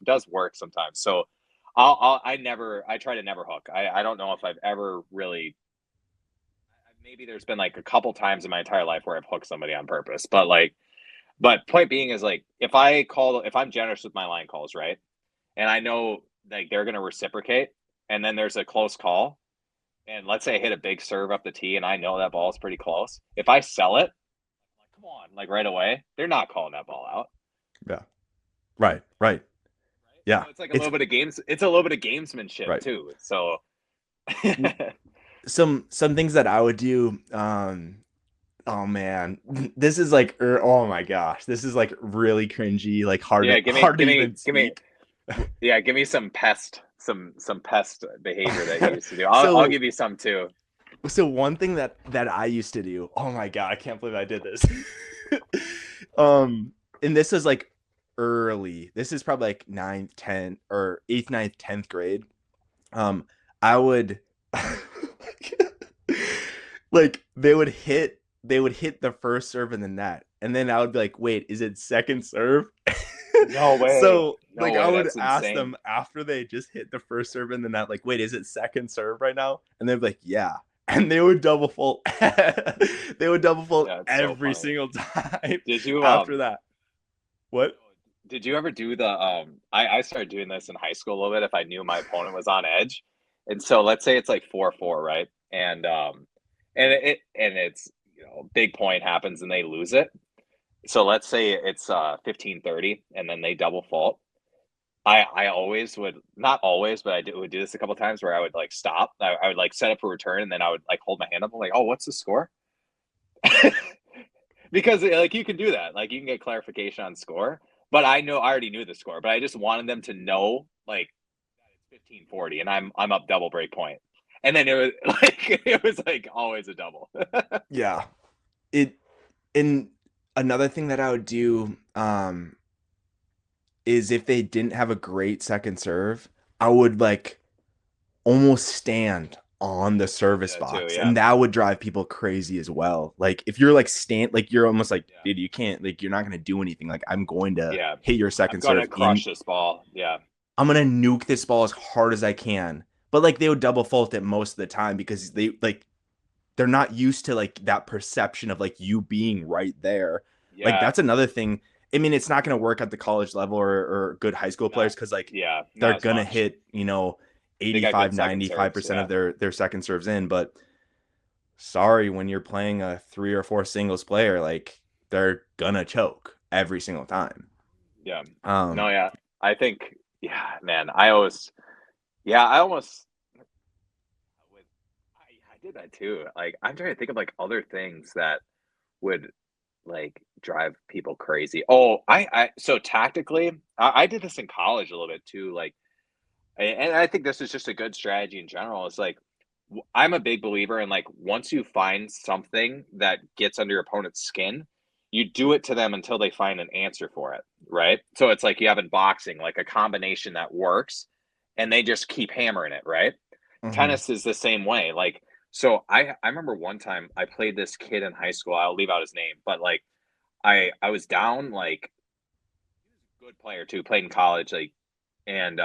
does work sometimes. So I try to never hook. I don't know if I've ever really, maybe there's been like a couple times in my entire life where I've hooked somebody on purpose. But like, but point being is like, if I'm generous with my line calls, right? And I know like they're gonna reciprocate, and then there's a close call, and let's say I hit a big serve up the tee, and I know that ball is pretty close. If I sell it, I'm like, come on, like right away, they're not calling that ball out. Yeah. Right. Right? Yeah. So it's like a It's little bit of games. It's a little bit of gamesmanship right. too. So Some things that I would do. Oh man, this is like, oh my gosh, this is like really cringy, like yeah, hard to even speak. give me some pest behavior that you used to do. I'll so give you some too. so one thing that I used to do. Oh my god, I can't believe I did this. And this is like early. This is probably like ninth, 10th, or eighth, ninth, 10th grade. I would like they would hit the first serve in the net, and then I would be like, wait, is it second serve? No way. So No like, I way. would That's ask insane. them after they just hit the first serve in the net, like, wait, is it second serve right now? And they'd be like, yeah. And they would double fault. They would double fault Yeah, it's so every funny. single time Did you after that. What? did you ever do the I started doing this in high school a little bit if I knew my opponent was on edge. And so let's say it's like 4-4, right? And it's, big point happens and they lose it. So let's say it's 15-30 and then they double fault. I always would, not always, but would do this a couple times where I would like stop. I would like set up a return and then I would like hold my hand up. I'm like, oh, what's the score? Because like you can do that, like you can get clarification on score. But I already knew the score, but I just wanted them to know like it's 15-40 and I'm up double break point. And then it was it was like always a double. Yeah. It and another thing that I would do is if they didn't have a great second serve, I would like almost stand on the service Yeah, too, box, yeah. and that would drive people crazy as well. Like, if you're like like, you're almost like, Yeah. dude, you can't, like, you're not going to do anything. Like, I'm going to Yeah. hit your I'm second gonna serve in. crush this ball. Yeah. I'm going to nuke this ball as hard as I can. But like, they would double fault it most of the time because they're not used to like that perception of like you being right there. Like, Yeah. that's another thing. I mean, it's not going to work at the college level or good high school Not players, because like, yeah, they're not as going to much. hit, They got good 85, second serves, 95% yeah. of their second serves in. But sorry, when you're playing a 3 or 4 singles player, like, they're gonna choke every single time. Yeah. No, Um, yeah. I think, yeah, man, I always, yeah, I almost would, I did that too. Like, I'm trying to think of like other things that would like drive people crazy. Oh, so tactically, I did this in college a little bit too. Like, And I think this is just a good strategy in general. It's like I'm a big believer in like once you find something that gets under your opponent's skin, you do it to them until they find an answer for it, right? So it's like you have in boxing, like a combination that works, and they just keep hammering it, right? Hmm. Tennis is the same way. Like, so I remember one time I played this kid in high school. I'll leave out his name, but like I was down like good player too, played in college, like and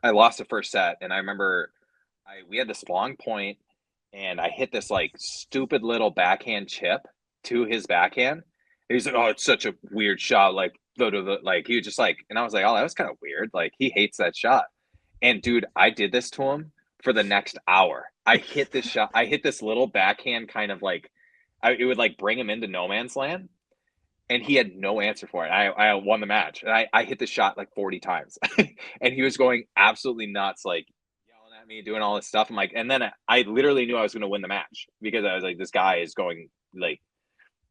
I lost the first set, and I remember we had this long point, and I hit this like stupid little backhand chip to his backhand. He's like, "Oh, it's such a weird shot." Like, like he was just like, and I was like, "Oh, that was kind of weird." Like he hates that shot. And dude, I did this to him for the next hour. I hit this shot. I hit this little backhand, kind of like, it would like bring him into no man's land, and he had no answer for it. I won the match, and I hit the shot like 40 times, and he was going absolutely nuts, like yelling at me, doing all this stuff. I'm like, and then I literally knew I was going to win the match because I was like, this guy is going like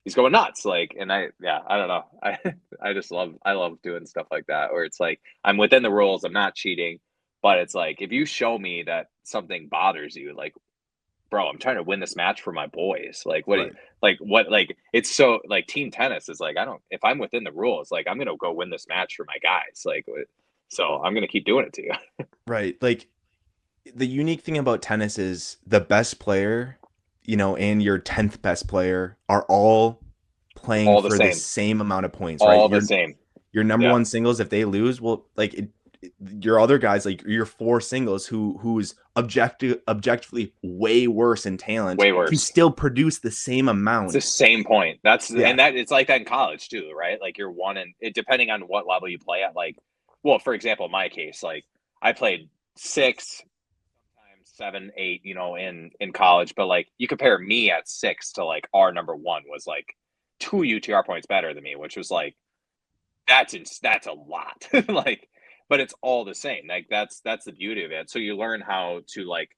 he's going nuts, like, and I don't know, I just I love doing stuff like that where it's like I'm within the rules, I'm not cheating, but it's like if you show me that something bothers you, like bro, I'm trying to win this match for my boys. Like, Right. like, it's so, like, team tennis is like, I don't, if I'm within the rules, like, I'm going to go win this match for my guys. Like, so I'm going to keep doing it to you. Right. Like the unique thing about tennis is the best player, and your 10th best player are all playing All the for the same, same amount of points, right? all the Your same. your number Yeah. one singles, if they lose, well, like your other guys, like your four singles, who's objectively way worse in talent, Way can worse. still produce the same It's the amount. same point. Yeah. And that it's like that in college too, right? Like you're one and it, depending on what level you play at, like, well, for example, in my case, like I played six, sometimes seven, eight, in college, but like you compare me at six to like our number one was like two UTR points better than me, which was like that's a lot. Like, but it's all the same. Like that's the beauty of it. So you learn how to like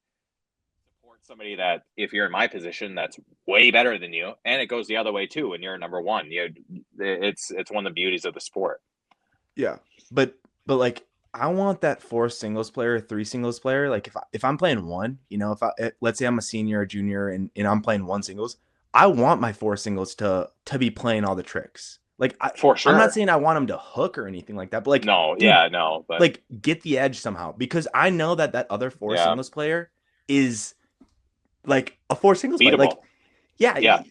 support somebody that if you're in my position that's way better than you, and it goes the other way too when you're number one. It's one of the beauties of the sport. Yeah. But like I want that four singles player, three singles player. Like if I'm playing one, let's say I'm a senior or junior and I'm playing one singles, I want my four singles to be playing all the tricks. Like For I'm not sure. saying I want them to hook or anything like that, but like, No, dude, yeah, no, but like get the edge somehow because I know that other four yeah, singles player is like a four singles player. Like, beatable. yeah, Yeah,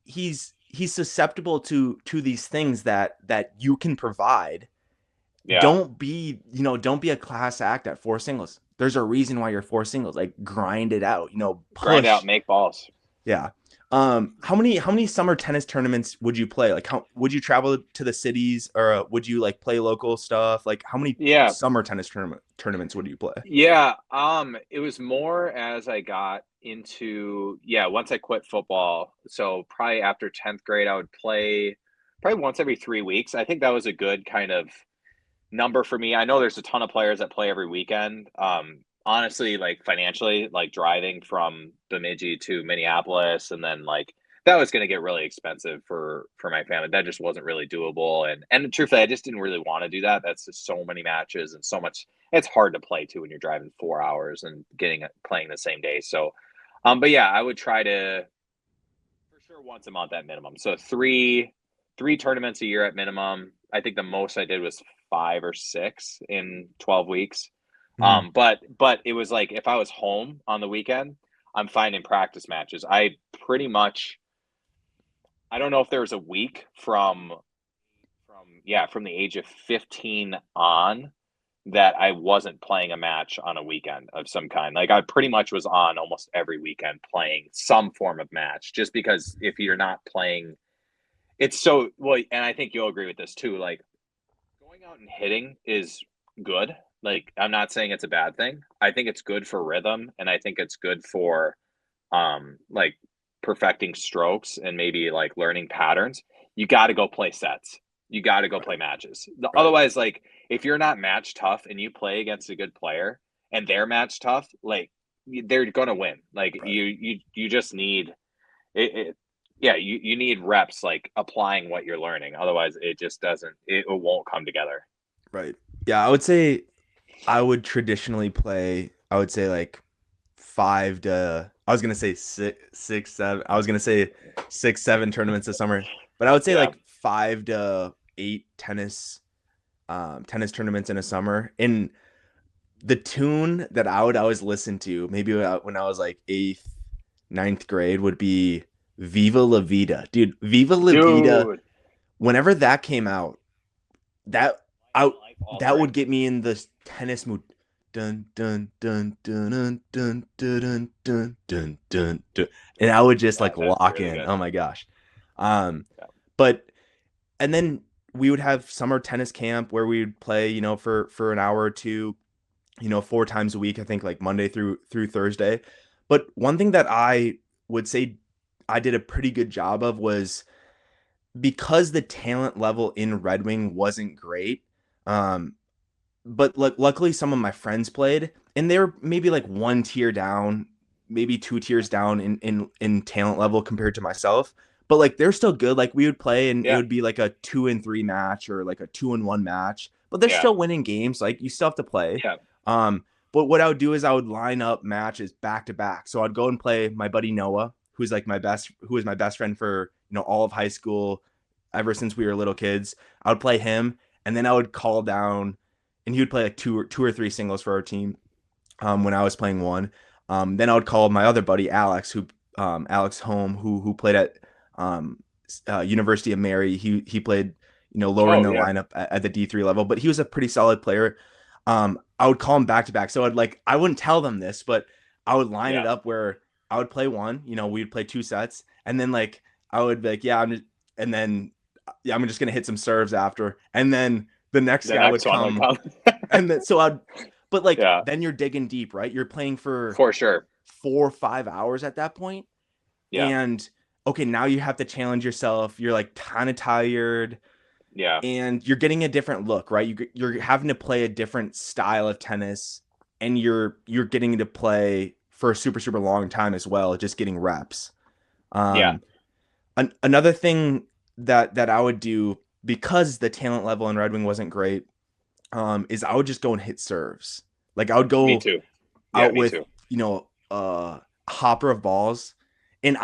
he's susceptible to these things that you can provide. yeah. Don't be a class act at four singles. There's a reason why you're four singles. Like grind it out, Grind out, push. make balls. Yeah. How many summer tennis tournaments would you play? Like how would you travel to the cities or would you like play local stuff? Like how many Yeah, summer tennis tournaments would you play? yeah. It was more as I got into, yeah, once I quit football. So probably after 10th grade, I would play probably once every 3 weeks. I think that was a good kind of number for me. I know there's a ton of players that play every weekend. Honestly, like financially, like driving from Bemidji to Minneapolis, and then like that was going to get really expensive for my family. That just wasn't really doable. And truthfully, I just didn't really want to do that. That's just so many matches and so much. It's hard to play too when you're driving 4 hours and playing the same day. So, but yeah, I would try to for sure once a month at minimum. So three tournaments a year at minimum. I think the most I did was five or six in 12 weeks. Hmm. But it was like if I was home on the weekend, I'm finding practice matches. I pretty much I don't know if there was a week from the age of 15 on that I wasn't playing a match on a weekend of some kind. Like I pretty much was on almost every weekend playing some form of match just because if you're not playing it's so well, and I think you'll agree with this too. Like going out and hitting is good. Like I'm not saying it's a bad thing. I think it's good for rhythm and I think it's good for like perfecting strokes and maybe like learning patterns. You got to go play sets. You got to go play Right. matches. Right. Otherwise, like if you're not match tough and you play against a good player and they're match tough, like they're gonna win. Like Right. you just need it yeah, you need reps like applying what you're learning. Otherwise, it just doesn't. It won't come together. Right. Yeah, I would say I would traditionally play, I would say like five to, I was gonna say six, seven. I was gonna say 6, 7 tournaments this summer, but I would say Yeah. like 5 to 8 tennis tournaments in a summer. And the tune that I would always listen to, maybe when I was like eighth, ninth grade, would be "Viva La Vida," dude. "Viva La Vida." Dude, Whenever that came out, that I life that altering. would get me in the tennis mood. Dun dun dun dun dun dun dun dun dun dun dun, and I would just Yeah, like that's lock really in. good. Oh my gosh. Um, Yeah. but and then we would have summer tennis camp where we would play, for an hour or two, 4 times a week. I think like Monday through Thursday. But one thing that I would say I did a pretty good job of was because the talent level in Red Wing wasn't great. Um, but luckily some of my friends played, and they were maybe like one tier down, maybe 2 tiers down in talent level compared to myself. But like they're still good. Like we would play and it Yeah. would be like a 2-3 match or like a 2-1 match. But they're Yeah. still winning games. Like you still have to play. Yeah. But what I would do is I would line up matches back to back. So I'd go and play my buddy Noah, who was my best friend for all of high school, ever since we were little kids. I would play him, and then I would call down, and he would play like two or three singles for our team. When I was playing one, then I would call my other buddy Alex, Alex Home, who played at University of Mary. He played lower in Oh the yeah. lineup at the D3 level, but he was a pretty solid player. I would call him back to back. So I wouldn't tell them this, but I would line it Yeah. up where I would play one, we'd play 2 sets, and then like I would be like, yeah, and then yeah, I'm just gonna hit some serves after, and then the next The guy would next one would come, come. and then but like Yeah, then you're digging deep, right? You're playing for for sure. 4 or 5 hours at that point, Yeah. and okay, now you have to challenge yourself. You're like kind of tired, Yeah. and you're getting a different look, right? You're having to play a different style of tennis, and you're getting to play for a super super long time as well, just getting reps. Yeah. Um, another thing that I would do because the talent level in Red Wing wasn't great, is I would just go and hit serves. Like I would Me go too. Yeah, out me with too. a hopper of balls, and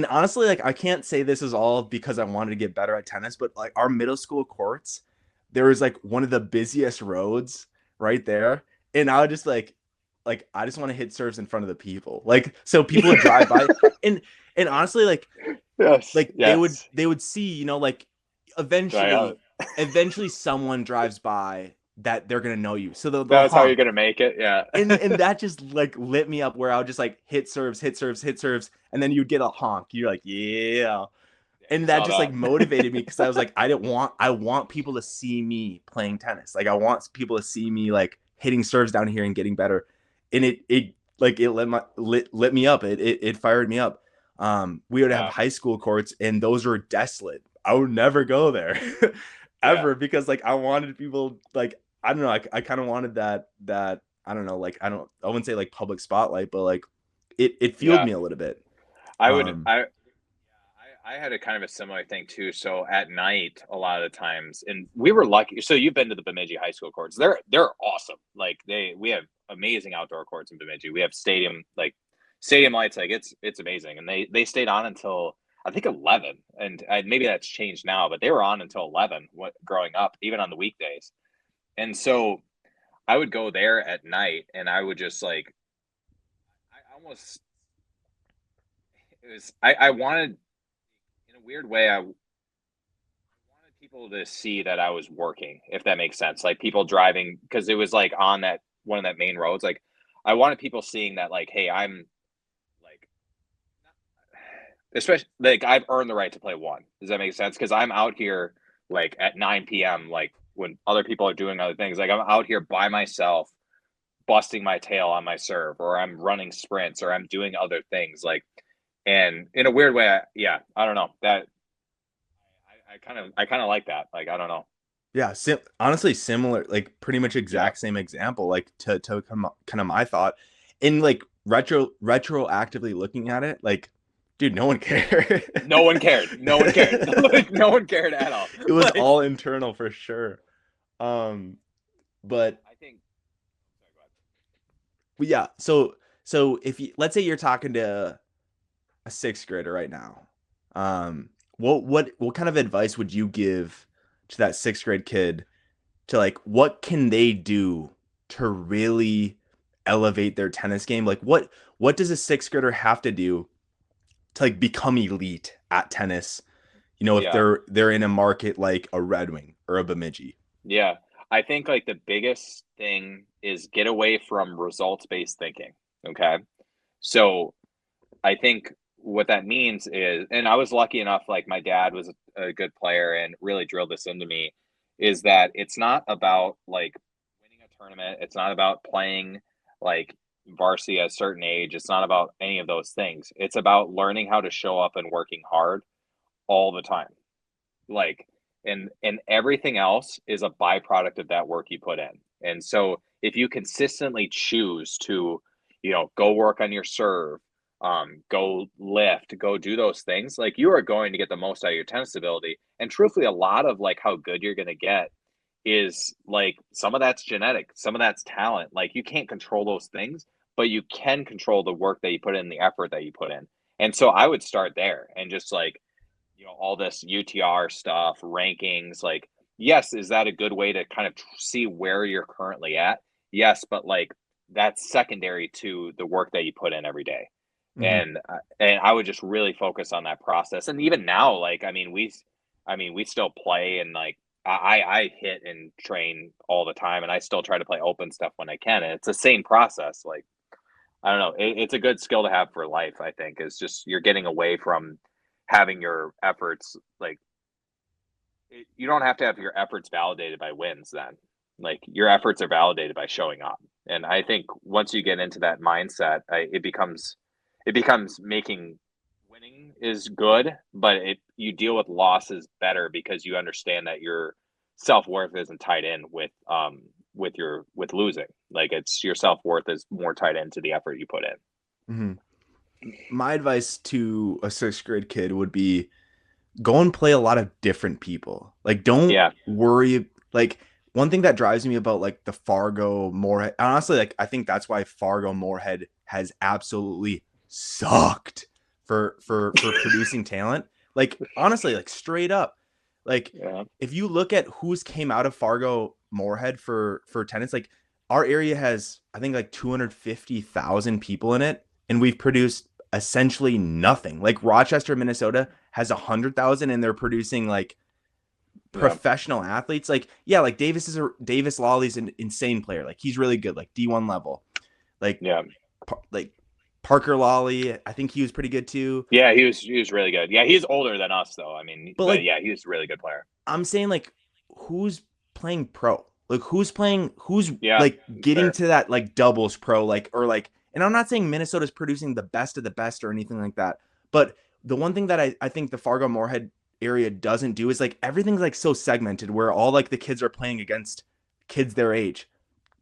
honestly, like I can't say this is all because I wanted to get better at tennis, but like our middle school courts, there was like one of the busiest roads right there, and I would just like I just want to hit serves in front of the people, like so people would drive by, and honestly Yes. like Yes. they would see, like Try out. eventually someone drives by that they're gonna know you, so they'll That's how you're honk, gonna make it. Yeah. and that just like lit me up where I would just like hit serves, hit serves, hit serves, and then you'd get a honk. You're like, yeah. Yeah, you And that saw just like that. motivated me because I was like, I want people to see me playing tennis. Like I want people to see me like hitting serves down here and getting better. And it like it lit me up. It fired me up. We would have Yeah. high school courts and those were desolate. I would never go there Yeah. ever because like I wanted people like I don't know, I kind of wanted that I don't know, like I wouldn't say like public spotlight, but like it fueled Yeah. me a little bit. I would. Um I had a kind of a similar thing too. So at night, a lot of the times, and we were lucky. So you've been to the Bemidji high school courts. They're awesome. Like we have amazing outdoor courts in Bemidji. We have stadium lights. Like it's amazing. And they stayed on until I think 11, and maybe that's changed now, but they were on until 11 growing up, even on the weekdays. And so I would go there at night, and I would just like I almost it was I wanted in a weird way I wanted people to see that I was working, if that makes sense. Like people driving because it was like on that one of that main roads. Like I wanted people seeing that, like, hey, I'm like, especially like I've earned the right to play one. Does that make sense? Because I'm out here like at 9 p.m. like when other people are doing other things. Like I'm out here by myself, busting my tail on my serve, or I'm running sprints, or I'm doing other things. Like, and in a weird way, yeah, I don't know that I kind of like that. Like I don't know. Yeah, honestly, similar, like pretty much Yeah. exact same example, like to kind of my thought, in like retroactively looking at it, like, dude, no one cared. No one cared. No one cared. Like no one cared at all. It was Like all internal for sure. Um, but I think. But yeah, so if you, let's say you're talking to a sixth grader right now, what kind of advice would you give to that sixth grade kid to like what can they do to really elevate their tennis game? Like what does a sixth grader have to do to like become elite at tennis? You know, if Yeah. they're in a market like a Red Wing or a Bemidji. Yeah. I think like the biggest thing is get away from results-based thinking. Okay. So I think what that means is, and I was lucky enough, like my dad was a good player and really drilled this into me, is that it's not about like winning a tournament. It's not about playing like varsity at a certain age. It's not about any of those things. It's about learning how to show up and working hard all the time. Like, and everything else is a byproduct of that work you put in. And so if you consistently choose to, go work on your serve, go lift, go do those things, like you are going to get the most out of your tennis ability. And truthfully, a lot of like how good you're going to get is like some of that's genetic, some of that's talent. Like you can't control those things, but you can control the work that you put in, the effort that you put in. And so I would start there and just like, all this UTR stuff, rankings, like, yes, is that a good way to kind of see where you're currently at? Yes, but like that's secondary to the work that you put in every day. Mm-hmm. And I would just really focus on that process. And even now, like, we still play and like I hit and train all the time, and I still try to play open stuff when I can. And it's the same process. Like, I don't know. It's a good skill to have for life, I think, is just you're getting away from having your efforts like you don't have to have your efforts validated by wins then. Like your efforts are validated by showing up. And I think once you get into that mindset, it becomes making winning is good, but you deal with losses better because you understand that your self-worth isn't tied in with losing. Like it's your self-worth is more tied into the effort you put in. Mm-hmm. My advice to a sixth grade kid would be go and play a lot of different people. Like, don't Yeah. worry. Like, one thing that drives me about like the Fargo Moorhead, honestly, like I think that's why Fargo Moorhead has absolutely sucked for producing talent. Like, honestly, like straight up, like Yeah. if you look at who's came out of Fargo Moorhead for tennis, like our area has I think like 250,000 people in it, and we've produced essentially nothing. Like Rochester, Minnesota has 100,000 and they're producing like Yeah. professional athletes. Like, yeah, like Davis Lawley's an insane player. Like he's really good, like D1 level. Like Yeah. like Parker Lawley, I think he was pretty good too. Yeah, he was really good. Yeah, he's older than us though. I mean, But but like yeah, he was a really good player. I'm saying like who's playing pro? Like who's Yeah, like it's getting fair. to that like doubles pro like or like and I'm not saying Minnesota's producing the best of the best or anything like that. But the one thing that I think the Fargo Moorhead area doesn't do is like everything's like so segmented where all like the kids are playing against kids their age.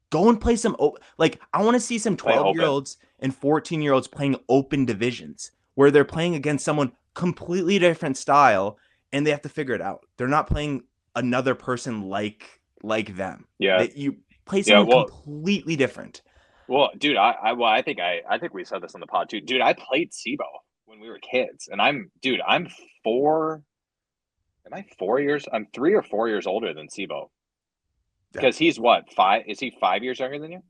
Go and play some like I want to see some Play 12 year open. olds and 14-year olds playing open divisions where they're playing against someone completely different style and they have to figure it out. They're not playing another person like them. Yeah. That you play Yeah. someone completely different. Dude, I think we said this on the pod too. Dude, I played SIBO when we were kids, and I'm 4. Am I 4 years? I'm 3 or 4 years older than SIBO Yeah. because he's what 5? Is he 5 years younger than you?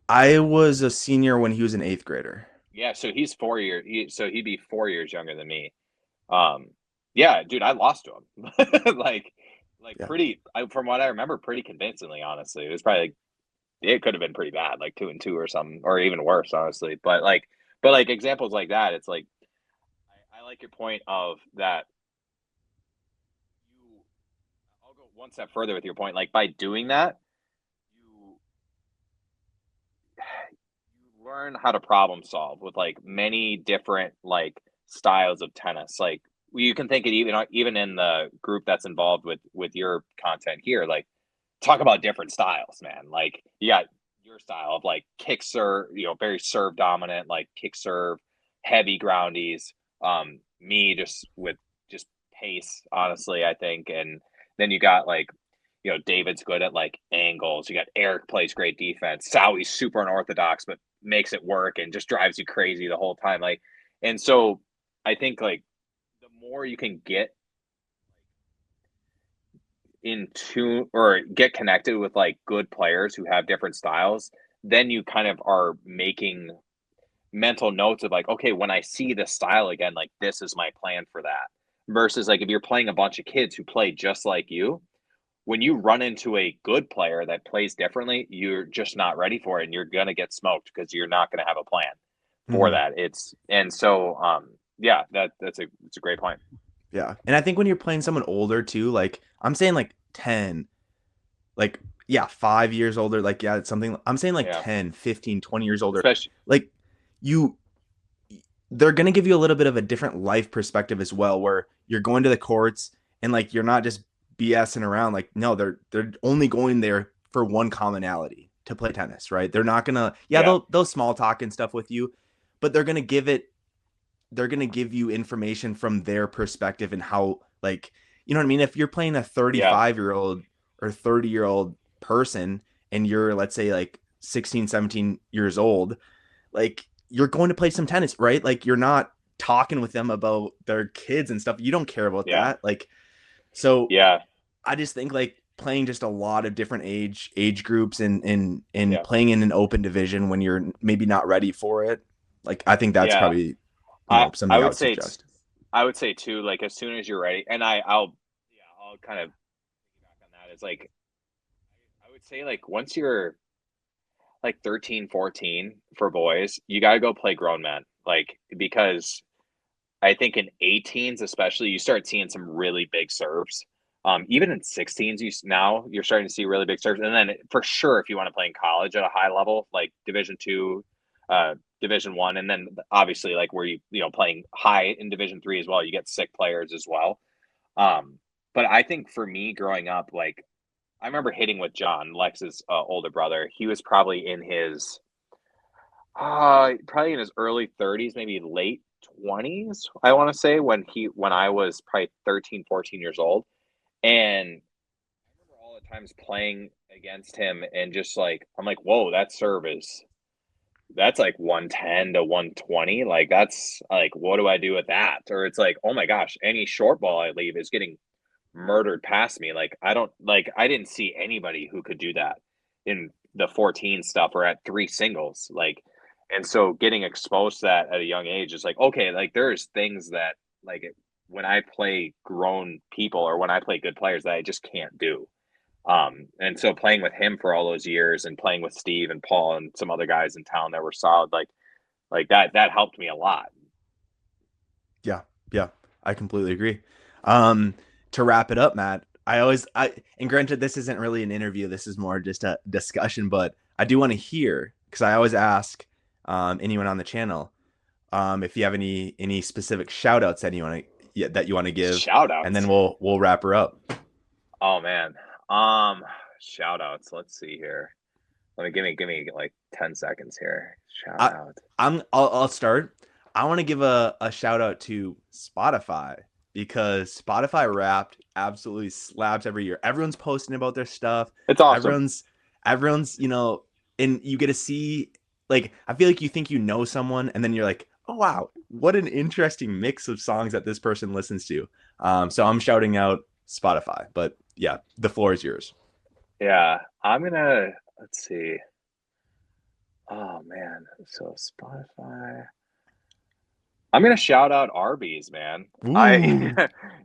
I was a senior when he was an eighth grader. Yeah, so he's 4 years. So he'd be 4 years younger than me. Um, yeah, dude, I lost to him. Like Yeah. pretty. From what I remember, pretty convincingly. Honestly, it was probably like, it could have been pretty bad, like 2-2 or something, or even worse, honestly. But like examples like that, it's like I like your point of that. You, I'll go one step further with your point. Like by doing that, you you learn how to problem solve with like many different like styles of tennis. Like you can think it even in the group that's involved with your content here. Like talk about different styles, man. Like you got your style of like kick serve, very serve dominant, like kick serve, heavy groundies. Me just with just pace, honestly, I think. And then you got like David's good at like angles. You got Eric plays great defense. Sowie's super unorthodox, but makes it work and just drives you crazy the whole time. Like, and so I think like the more you can get into or get connected with like good players who have different styles, then you kind of are making mental notes of like, okay, when I see this style again, like this is my plan for that. Versus like if you're playing a bunch of kids who play just like you, when you run into a good player that plays differently, you're just not ready for it and you're gonna get smoked because you're not gonna have a plan for Mhm. that. It's and so yeah, it's a great point. Yeah. And I think when you're playing someone older too, like I'm saying like 10, like yeah, 5 years older, like yeah, it's something I'm saying like Yeah. 10, 15, 20 years older. Especially Like you they're going to give you a little bit of a different life perspective as well where you're going to the courts and like you're not just BSing around like no, they're only going there for one commonality to play tennis, right? They're not going to yeah, yeah, they'll small talk and stuff with you, but they're going to give you information from their perspective and how like you know what I mean if you're playing a yeah, 35-year-old or 30-year-old person and you're let's say like 16, 17 years old, like you're going to play some tennis, right? Like you're not talking with them about their kids and stuff. You don't care about yeah, that. Like so yeah, I just think like playing just a lot of different age groups and yeah, playing in an open division when you're maybe not ready for it. Like I think that's yeah. probably, I I something I would would say suggest. I would say too, like as soon as you're ready, and I'll kind of piggyback on that. It's like I would say like once you're like 13, 14 for boys, you got to go play grown men. Like because I think in 18s especially, you start seeing some really big serves. Even in 16s, now you're starting to see really big serves, and then for sure, if you want to play in college at a high level, like Division 2, Division 1, and then obviously like where playing high in Division 3 as well, you get sick players as well. But I think for me growing up, like I remember hitting with John, Lex's older brother. He was probably in his early 30s, maybe late 20s, I want to say, when I was probably 13, 14 years old. And I remember all the times playing against him and just like I'm like, whoa, that serve is that's like 110 to 120. Like that's like what do I do with that? Or it's like, oh my gosh, any short ball I leave is getting murdered past me. Like I didn't see anybody who could do that in the 14 stuff or at three singles. Like and so getting exposed to that at a young age is like, okay, like there's things that like when I play grown people or when I play good players that I just can't do. And so playing with him for all those years and playing with Steve and Paul and some other guys in town that were solid, like that helped me a lot. Yeah, yeah, I completely agree. Um, to wrap it up, Matt, and granted, this isn't really an interview. This is more just a discussion, but I do want to hear because I always ask anyone on the channel if you have any specific shout outs that you want to that you want to give, Shout and then outs. we'll wrap her up. Oh man. Um, Shout outs. Let's see here. Let me give me like 10 seconds here. Shout I out. I'll start. I want to give a shout out to Spotify because Spotify Wrapped absolutely slaps every year. Everyone's posting about their stuff. It's awesome. Everyone's and you get to see like I feel like you think you know someone and then you're like, oh wow, what an interesting mix of songs that this person listens to. So I'm shouting out Spotify, but yeah, the floor is yours. Yeah. Let's see. Oh man. So Spotify. I'm gonna shout out Arby's, man. Ooh.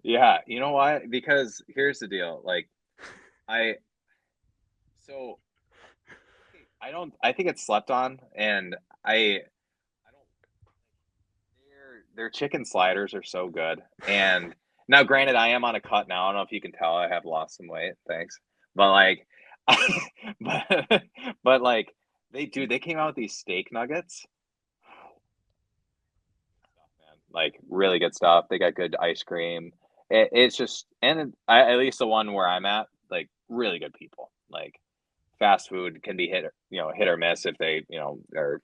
Yeah, you know why? Because here's the deal. Like I so I think it's slept on and I don't their chicken sliders are so good. And now granted I am on a cut now. I don't know if you can tell I have lost some weight. Thanks. But like but but like they came out with these steak nuggets. Stuff, man. Like really good stuff. They got good ice cream. It's just at least the one where I'm at, like really good people. Like fast food can be hit or miss if they are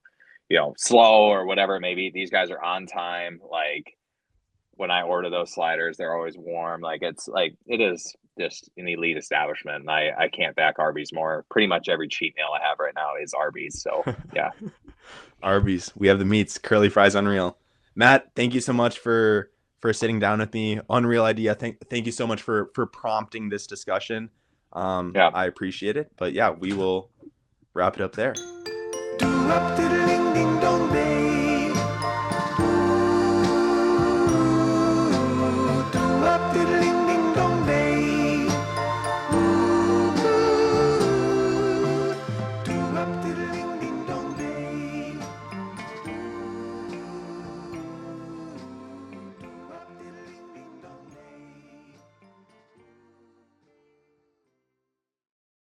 slow or whatever. Maybe these guys are on time. Like when I order those sliders, they're always warm. Like it's like it is just an elite establishment. And I can't back Arby's more. Pretty much every cheat meal I have right now is Arby's. So yeah. Arby's. We have the meats. Curly fries, unreal. Matt, thank you so much for sitting down with me. Unreal idea. Thank you so much for prompting this discussion. Yeah. I appreciate it. But yeah, we will wrap it up there.